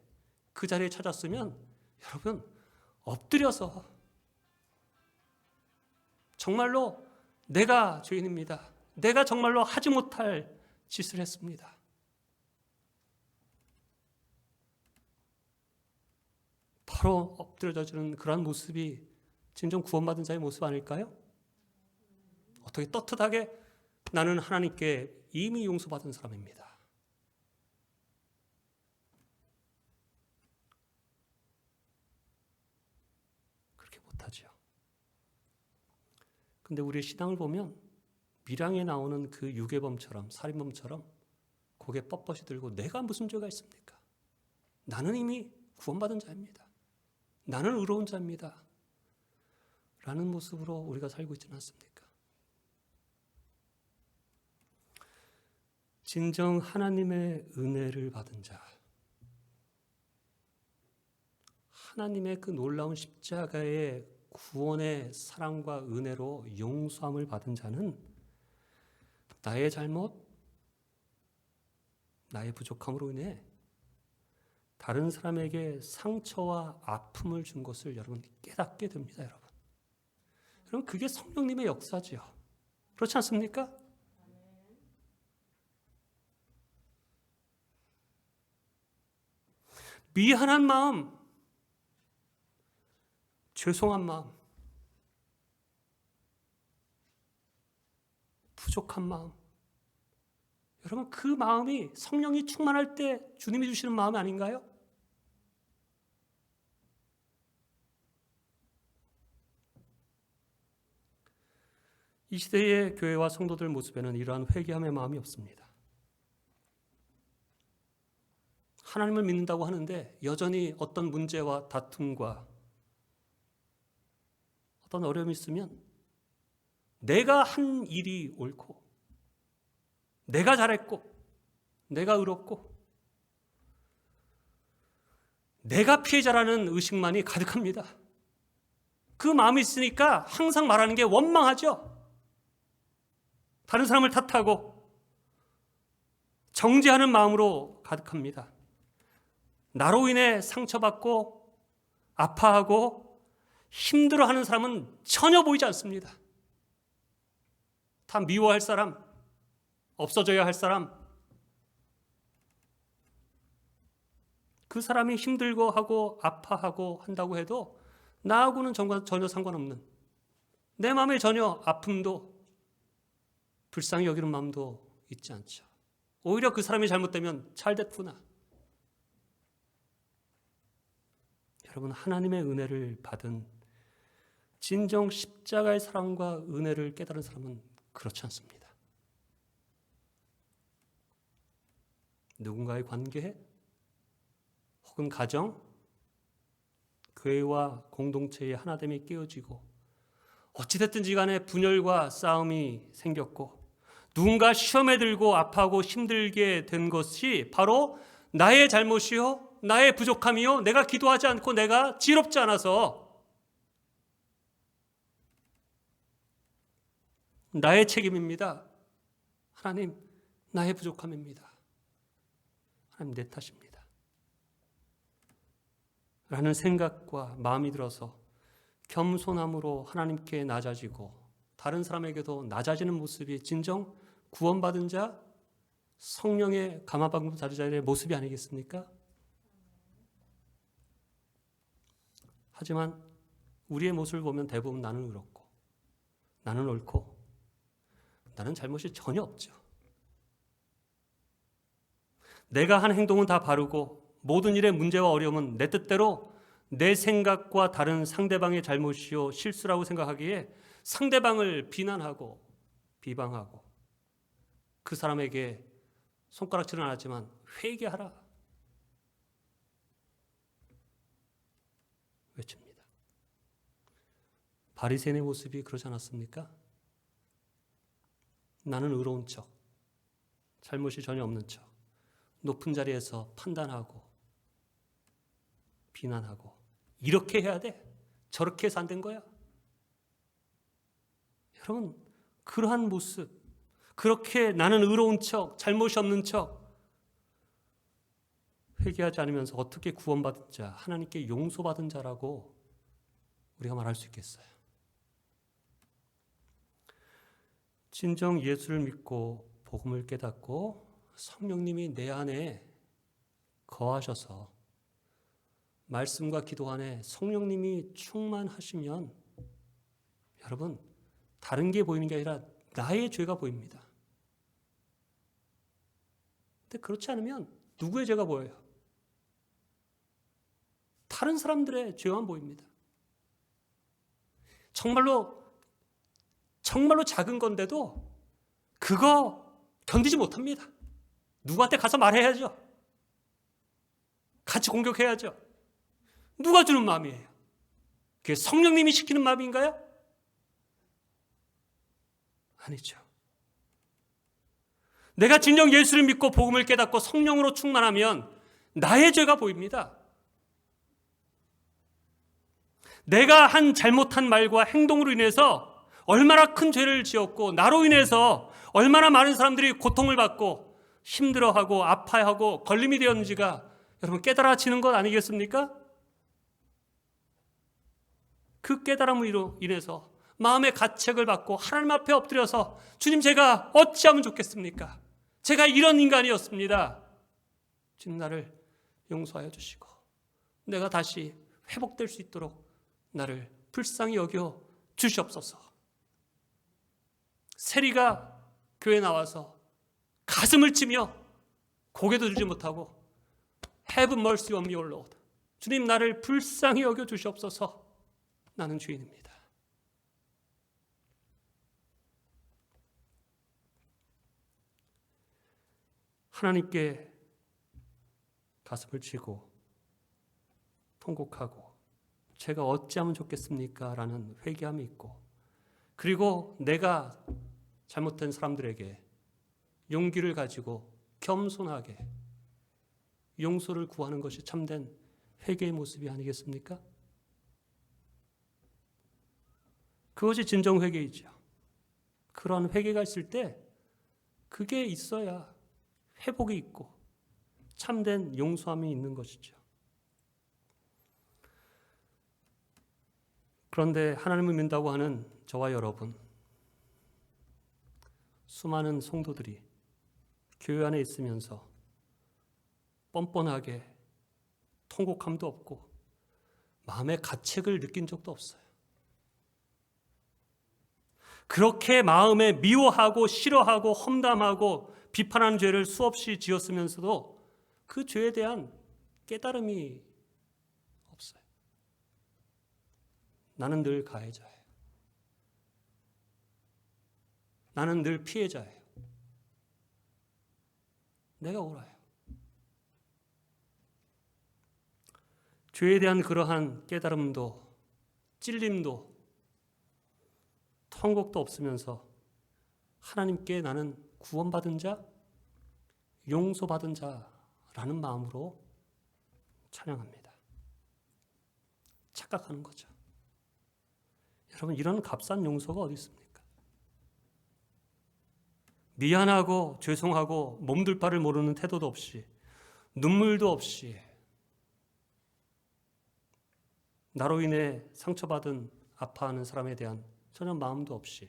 그 자리에 찾았으면 여러분 엎드려서 정말로 내가 죄인입니다. 내가 정말로 하지 못할 짓을 했습니다. 바로 엎드려져주는 그런 모습이 진정 구원받은 자의 모습 아닐까요? 어떻게 떳떳하게 나는 하나님께 이미 용서받은 사람입니다. 그렇게 못하죠. 근데 우리의 신앙을 보면 밀양에 나오는 그 유괴범처럼 살인범처럼 고개 뻣뻣이 들고 내가 무슨 죄가 있습니까? 나는 이미 구원받은 자입니다. 나는 의로운 자입니다. 라는 모습으로 우리가 살고 있지는 않습니까? 진정 하나님의 은혜를 받은 자, 하나님의 그 놀라운 십자가의 구원의 사랑과 은혜로 용서함을 받은 자는 나의 잘못, 나의 부족함으로 인해 다른 사람에게 상처와 아픔을 준 것을 여러분 깨닫게 됩니다, 여러분. 여러분, 그게 성령님의 역사지요. 그렇지 않습니까? 미안한 마음, 죄송한 마음, 부족한 마음, 여러분 그 마음이 성령이 충만할 때 주님이 주시는 마음 아닌가요? 이 시대의 교회와 성도들 모습에는 이러한 회개함의 마음이 없습니다. 하나님을 믿는다고 하는데 여전히 어떤 문제와 다툼과 어떤 어려움이 있으면 내가 한 일이 옳고 내가 잘했고 내가 의롭고 내가 피해자라는 의식만이 가득합니다. 그 마음이 있으니까 항상 말하는 게 원망하죠. 다른 사람을 탓하고 정죄하는 마음으로 가득합니다. 나로 인해 상처받고 아파하고 힘들어하는 사람은 전혀 보이지 않습니다. 다 미워할 사람, 없어져야 할 사람, 그 사람이 힘들고 하고 아파하고 한다고 해도 나하고는 전혀 상관없는, 내 마음에 전혀 아픔도 불쌍히 여기는 마음도 있지 않죠. 오히려 그 사람이 잘못되면 잘 됐구나. 여러분, 하나님의 은혜를 받은 진정 십자가의 사랑과 은혜를 깨달은 사람은 그렇지 않습니다. 누군가의 관계 혹은 가정, 교회와 공동체의 하나됨이 깨어지고 어찌됐든지 간에 분열과 싸움이 생겼고 누군가 시험에 들고 아파하고 힘들게 된 것이 바로 나의 잘못이요, 나의 부족함이요, 내가 기도하지 않고 내가 지혜롭지 않아서 나의 책임입니다. 하나님, 나의 부족함입니다. 하나님, 내 탓입니다. 라는 생각과 마음이 들어서 겸손함으로 하나님께 낮아지고 다른 사람에게도 낮아지는 모습이 진정 구원받은 자, 성령의 감화받은 자들의 모습이 아니겠습니까? 하지만 우리의 모습을 보면 대부분 나는 의롭고 나는 옳고 나는 잘못이 전혀 없죠. 내가 한 행동은 다 바르고 모든 일의 문제와 어려움은 내 뜻대로 내 생각과 다른 상대방의 잘못이요 실수라고 생각하기에 상대방을 비난하고 비방하고 그 사람에게 손가락질은 안 하지만 회개하라 외칩니다. 바리새인의 모습이 그러지 않았습니까? 나는 의로운 척, 잘못이 전혀 없는 척, 높은 자리에서 판단하고 비난하고 이렇게 해야 돼, 저렇게 해서 안 된 거야. 여러분, 그러한 모습, 그렇게 나는 의로운 척, 잘못이 없는 척 회개하지 않으면서 어떻게 구원받은 자, 하나님께 용서받은 자라고 우리가 말할 수 있겠어요? 진정 예수를 믿고 복음을 깨닫고 성령님이 내 안에 거하셔서 말씀과 기도 안에 성령님이 충만하시면 여러분, 다른 게 보이는 게 아니라 나의 죄가 보입니다. 근데 그렇지 않으면 누구의 죄가 보여요? 다른 사람들의 죄만 보입니다. 정말로 작은 건데도 그거 견디지 못합니다. 누구한테 가서 말해야죠. 같이 공격해야죠. 누가 주는 마음이에요? 그게 성령님이 시키는 마음인가요? 아니죠. 내가 진정 예수를 믿고 복음을 깨닫고 성령으로 충만하면 나의 죄가 보입니다. 내가 한 잘못한 말과 행동으로 인해서 얼마나 큰 죄를 지었고 나로 인해서 얼마나 많은 사람들이 고통을 받고 힘들어하고 아파하고 걸림이 되었는지가 여러분 깨달아지는 것 아니겠습니까? 그 깨달음으로 인해서 마음의 가책을 받고 하나님 앞에 엎드려서 주님 제가 어찌하면 좋겠습니까? 제가 이런 인간이었습니다. 주님 나를 용서하여 주시고 내가 다시 회복될 수 있도록 나를 불쌍히 여겨 주시옵소서. 세리가 교회에 나와서 가슴을 치며 고개도 들지 못하고 Have mercy on me, O Lord. 주님 나를 불쌍히 여겨 주시옵소서. 나는 죄인입니다. 하나님께 가슴을 치고 통곡하고 제가 어찌하면 좋겠습니까? 라는 회개함이 있고 그리고 내가 잘못된 사람들에게 용기를 가지고 겸손하게 용서를 구하는 것이 참된 회개의 모습이 아니겠습니까? 그것이 진정 회개이죠. 그런 회개가 있을 때 그게 있어야 회복이 있고 참된 용서함이 있는 것이죠. 그런데 하나님을 믿는다고 하는 저와 여러분, 수많은 성도들이 교회 안에 있으면서 뻔뻔하게 통곡함도 없고 마음의 가책을 느낀 적도 없어요. 그렇게 마음에 미워하고 싫어하고 험담하고 비판하는 죄를 수없이 지었으면서도 그 죄에 대한 깨달음이 없어요. 나는 늘 가해자예요. 나는 늘 피해자예요. 내가 옳아요. 죄에 대한 그러한 깨달음도 찔림도 통곡도 없으면서 하나님께 나는 구원받은 자, 용서받은 자라는 마음으로 찬양합니다. 착각하는 거죠. 여러분 이런 값싼 용서가 어디 있습니까? 미안하고 죄송하고 몸둘 바를 모르는 태도도 없이 눈물도 없이 나로 인해 상처받은 아파하는 사람에 대한 전혀 마음도 없이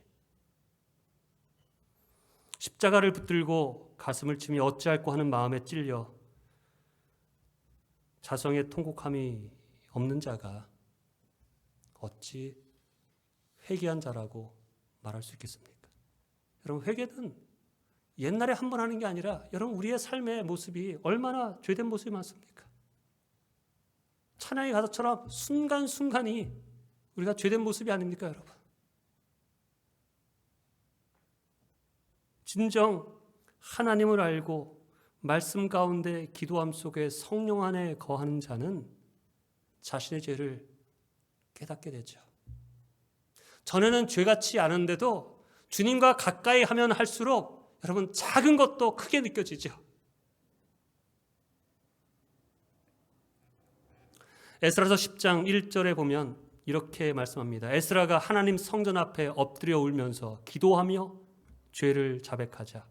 십자가를 붙들고 가슴을 치며 어찌할꼬 하는 마음에 찔려 자성의 통곡함이 없는 자가 어찌 회개한 자라고 말할 수 있겠습니까? 여러분 회개는 옛날에 한 번 하는 게 아니라 여러분 우리의 삶의 모습이 얼마나 죄된 모습이 많습니까? 찬양의 가사처럼 순간순간이 우리가 죄된 모습이 아닙니까 여러분? 진정 하나님을 알고 말씀 가운데 기도함 속에 성령 안에 거하는 자는 자신의 죄를 깨닫게 되죠. 전에는 죄같이 않은데도 주님과 가까이 하면 할수록 여러분 작은 것도 크게 느껴지죠. 에스라서 10장 1절에 보면 이렇게 말씀합니다. 에스라가 하나님 성전 앞에 엎드려 울면서 기도하며 죄를 자백하자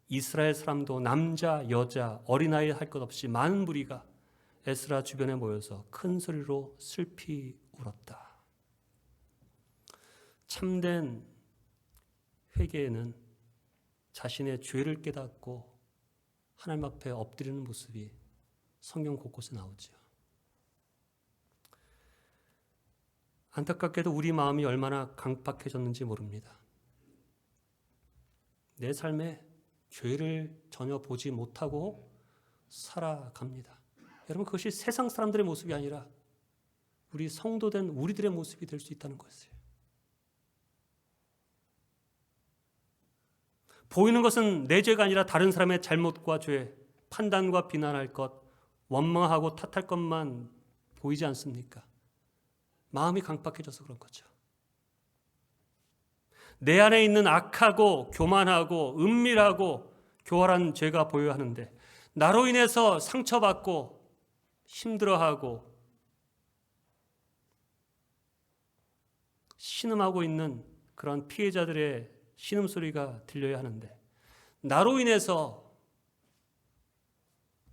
이스라엘 사람도 남자, 여자, 어린아이 할 것 없이 많은 무리가 에스라 주변에 모여서 큰 소리로 슬피 울었다. 참된 회개에는 자신의 죄를 깨닫고 하나님 앞에 엎드리는 모습이 성경 곳곳에 나오죠. 안타깝게도 우리 마음이 얼마나 강팍해졌는지 모릅니다. 내 삶에 죄를 전혀 보지 못하고 살아갑니다. 여러분 그것이 세상 사람들의 모습이 아니라 우리 성도된 우리들의 모습이 될 수 있다는 것이에요. 보이는 것은 내 죄가 아니라 다른 사람의 잘못과 죄, 판단과 비난할 것, 원망하고 탓할 것만 보이지 않습니까? 마음이 강팍해져서 그런 거죠. 내 안에 있는 악하고 교만하고 은밀하고 교활한 죄가 보여야 하는데 나로 인해서 상처받고 힘들어하고 신음하고 있는 그런 피해자들의 신음소리가 들려야 하는데 나로 인해서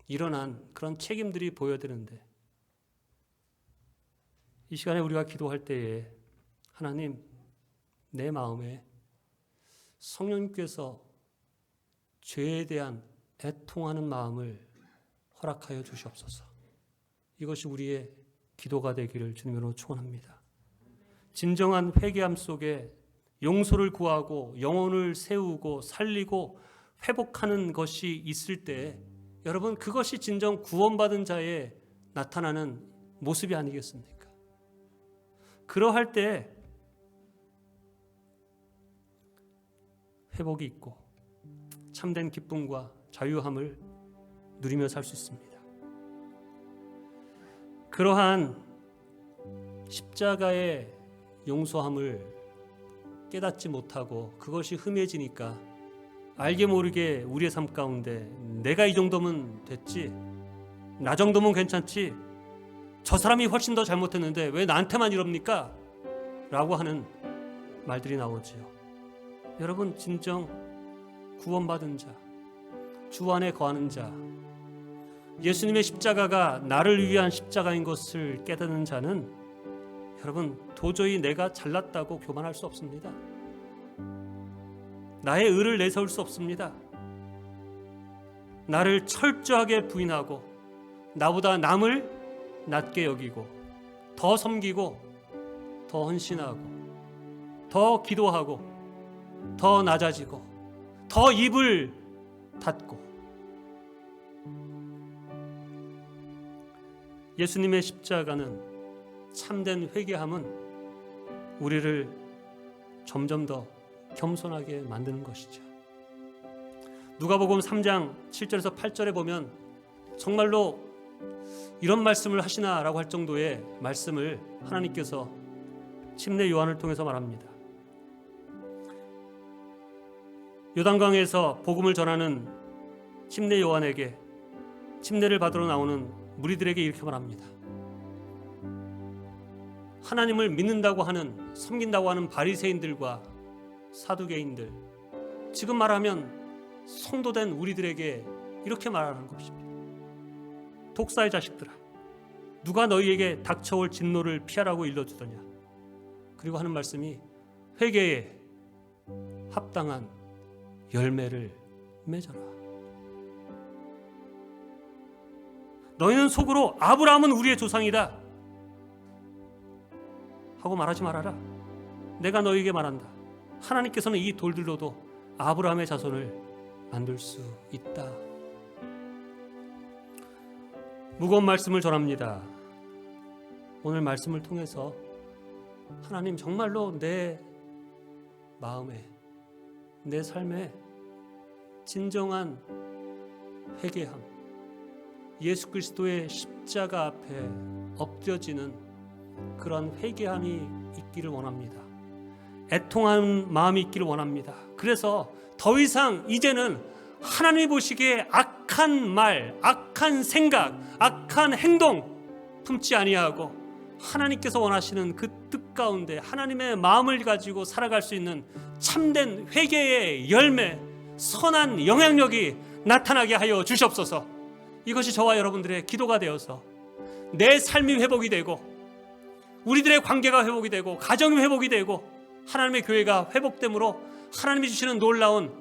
일어난 그런 책임들이 보여야 되는데 이 시간에 우리가 기도할 때에 하나님 내 마음에 성령님께서 죄에 대한 애통하는 마음을 허락하여 주시옵소서. 이것이 우리의 기도가 되기를 주님으로 축원합니다. 진정한 회개함 속에 용서를 구하고 영혼을 세우고 살리고 회복하는 것이 있을 때 여러분 그것이 진정 구원받은 자의 나타나는 모습이 아니겠습니까? 그러할 때 회복이 있고 참된 기쁨과 자유함을 누리며 살 수 있습니다. 그러한 십자가의 용서함을 깨닫지 못하고 그것이 흠해지니까 알게 모르게 우리의 삶 가운데 내가 이 정도면 됐지, 나 정도면 괜찮지, 저 사람이 훨씬 더 잘못했는데 왜 나한테만 이럽니까? 라고 하는 말들이 나오지요. 여러분 진정 구원받은 자, 주 안에 거하는 자, 예수님의 십자가가 나를 위한 십자가인 것을 깨닫는 자는 여러분 도저히 내가 잘났다고 교만할 수 없습니다. 나의 의를 내세울 수 없습니다. 나를 철저하게 부인하고 나보다 남을 낮게 여기고 더 섬기고 더 헌신하고 더 기도하고 더 낮아지고 더 입을 닫고 예수님의 십자가는 참된 회개함은 우리를 점점 더 겸손하게 만드는 것이죠. 누가복음 3장 7절에서 8절에 보면 정말로 이런 말씀을 하시나라고 할 정도의 말씀을 하나님께서 침례 요한을 통해서 말합니다. 요단강에서 복음을 전하는 침례 요한에게 침례를 받으러 나오는 무리들에게 이렇게 말합니다. 하나님을 믿는다고 하는, 섬긴다고 하는 바리새인들과 사두개인들, 지금 말하면 성도된 우리들에게 이렇게 말하는 것입니다. 독사의 자식들아, 누가 너희에게 닥쳐올 진노를 피하라고 일러주더냐. 그리고 하는 말씀이 회개에 합당한 열매를 맺어라. 너희는 속으로 아브라함은 우리의 조상이다 하고 말하지 말아라. 내가 너희에게 말한다. 하나님께서는 이 돌들로도 아브라함의 자손을 만들 수 있다. 무거운 말씀을 전합니다. 오늘 말씀을 통해서 하나님 정말로 내 마음에, 내 삶에 진정한 회개함, 예수 그리스도의 십자가 앞에 엎드려지는 그런 회개함이 있기를 원합니다. 애통하는 마음이 있기를 원합니다. 그래서 더 이상 이제는 하나님이 보시기에 악한 말, 악한 생각, 악한 행동 품지 아니하고 하나님께서 원하시는 그 뜻 가운데 하나님의 마음을 가지고 살아갈 수 있는 참된 회개의 열매, 선한 영향력이 나타나게 하여 주시옵소서. 이것이 저와 여러분들의 기도가 되어서 내 삶이 회복이 되고 우리들의 관계가 회복이 되고 가정이 회복이 되고 하나님의 교회가 회복됨으로 하나님이 주시는 놀라운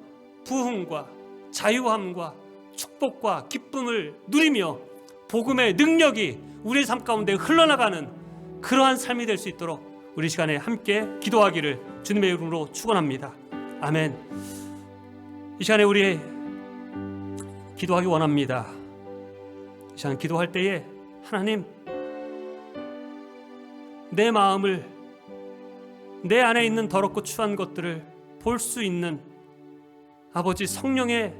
부흥과 자유함과 축복과 기쁨을 누리며 복음의 능력이 우리의 삶 가운데 흘러나가는 그러한 삶이 될 수 있도록 우리 시간에 함께 기도하기를 주님의 이름으로 축원합니다. 아멘. 이 시간에 우리 기도하기 원합니다. 이 시간 기도할 때에 하나님, 내 마음을, 내 안에 있는 더럽고 추한 것들을 볼 수 있는 아버지 성령의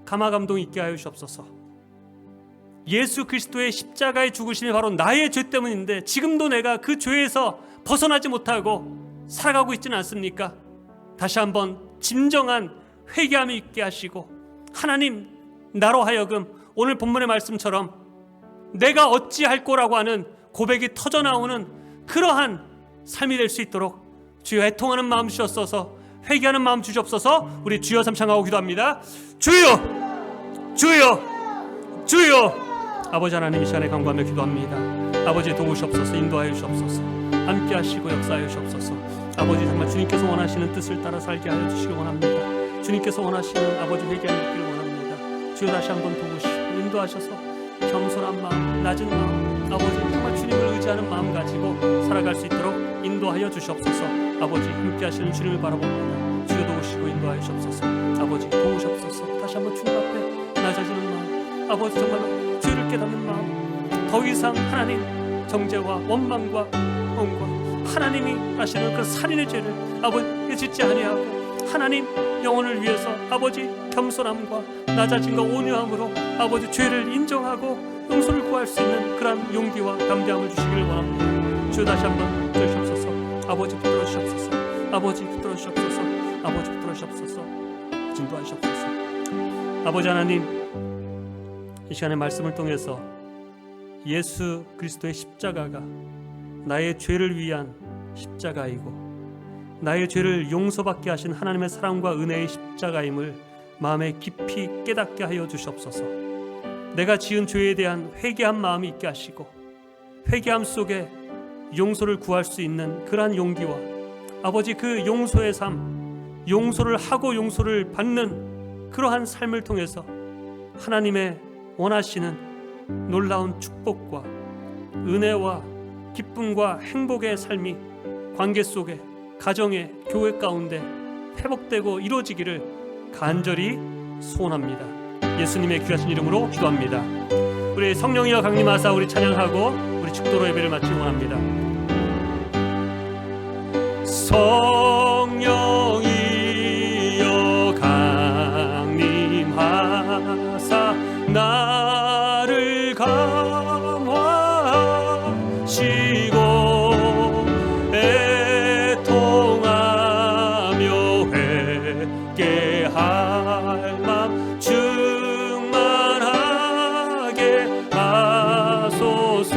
감화감동 있게 하여 주옵소서. 예수 그리스도의 십자가의 죽으심이 바로 나의 죄 때문인데 지금도 내가 그 죄에서 벗어나지 못하고 살아가고 있지는 않습니까? 다시 한번 진정한 회개함이 있게 하시고, 하나님, 나로 하여금 오늘 본문의 말씀처럼 내가 어찌할 거라고 하는 고백이 터져나오는 그러한 삶이 될 수 있도록 주여 애통하는 마음 주셨소서, 회개하는 마음 주시옵소서. 우리 주여 삼창하고 기도합니다. 주여, 주여, 주여. 아버지 하나님, 이 시간에 간구하며 기도합니다. 아버지 도우시옵소서, 인도하여 주시옵소서, 함께 하시고 역사하여 주시옵소서. 아버지, 정말 주님께서 원하시는 뜻을 따라 살게 하여 주시기 원합니다. 주님께서 원하시는 아버지 회개함이 있기를 원합니다. 주여 다시 한번 도우시고 인도하셔서 겸손한 마음, 낮은 마음, 아버지 정말 주님을 의지하는 마음 가지고 살아갈 수 있도록 인도하여 주시옵소서. 아버지, 함께 하시는 주님을 바라봅니다. 주여 도우시고 인도하여 주시옵소서. 아버지 도우시옵소서. 다시 한번 주님 앞에 낮아지는 마음, 아버지 정말로 죄를 깨닫는 마음, 더 이상 하나님 정죄와 원망과 원과 하나님이 하시는 그 살인의 죄를 아버지 짓지 아니하고 하나님 영혼을 위해서 아버지 겸손함과 낮아짐과 온유함으로 아버지 죄를 인정하고 용서를 구할 수 있는 그러한 용기와 담대함을 주시기를 원합니다. 주여 다시 한번 주시옵소서. 아버지 붙들어 주시옵소서. 아버지 붙들어 주시옵소서. 아버지 붙들어 주시옵소서. 진도하시옵소서. 아버지 하나님, 이 시간의 말씀을 통해서 예수 그리스도의 십자가가 나의 죄를 위한 십자가이고 나의 죄를 용서받게 하신 하나님의 사랑과 은혜의 십자가임을 마음에 깊이 깨닫게 하여 주시옵소서. 내가 지은 죄에 대한 회개한 마음이 있게 하시고 회개함 속에 용서를 구할 수 있는 그러한 용기와 아버지 그 용서의 삶, 용서를 하고 용서를 받는 그러한 삶을 통해서 하나님의 원하시는 놀라운 축복과 은혜와 기쁨과 행복의 삶이 관계 속에, 가정의, 교회 가운데 회복되고 이루어지기를 간절히 소원합니다. 예수님의 귀하신 이름으로 기도합니다. 우리 성령이여 강림하사 우리 찬양하고 우리 축도로 예배를 마치기 원합니다. 성령이여 강림하사 나를 감화하시고 애통하며 회개할 맘 충만하게 하소서.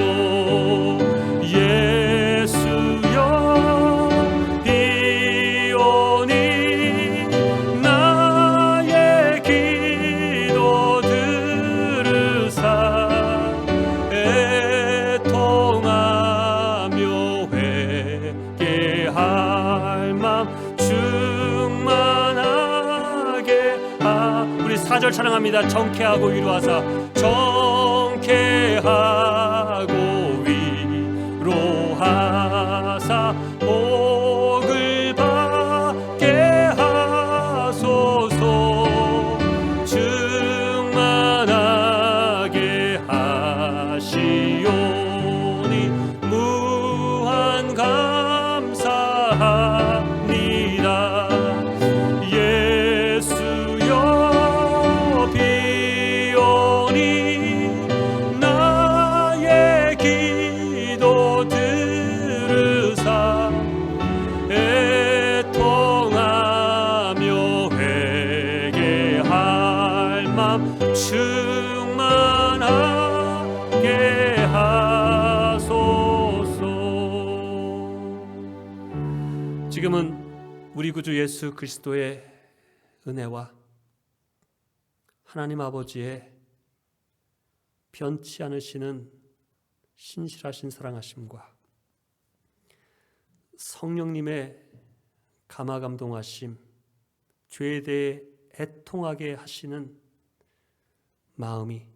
예수여 비오니 나의 기도 들으사 애통하며 회개할 맘 충만하게 우리 4절 찬양합니다. 정케하고 위로하사 정케하고 위로하사 복을 받게 하소서. 충만하게 하시오니 무한 감사합니다. 예수여 비오니 나의 기도 들으사 애통하며 회개할 맘 충만하게 하소서. 지금은 우리 구주 예수 그리스도의 은혜와 하나님 아버지의 변치 않으시는 신실하신 사랑하심과 성령님의 감화감동하심, 죄에 대해 애통하게 하시는 마음이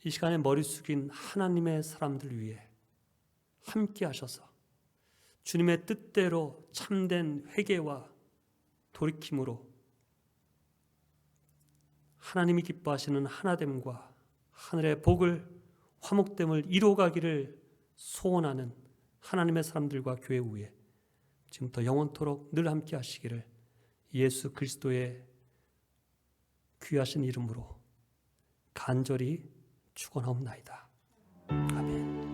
이 시간에 머리 숙인 하나님의 사람들 위해 함께 하셔서 주님의 뜻대로 참된 회개와 돌이킴으로 하나님이 기뻐하시는 하나됨과 하늘의 복을, 화목됨을 이루어가기를 소원하는 하나님의 사람들과 교회 위에 지금부터 영원토록 늘 함께 하시기를 예수 그리스도의 귀하신 이름으로 간절히 축원하옵나이다. 아멘.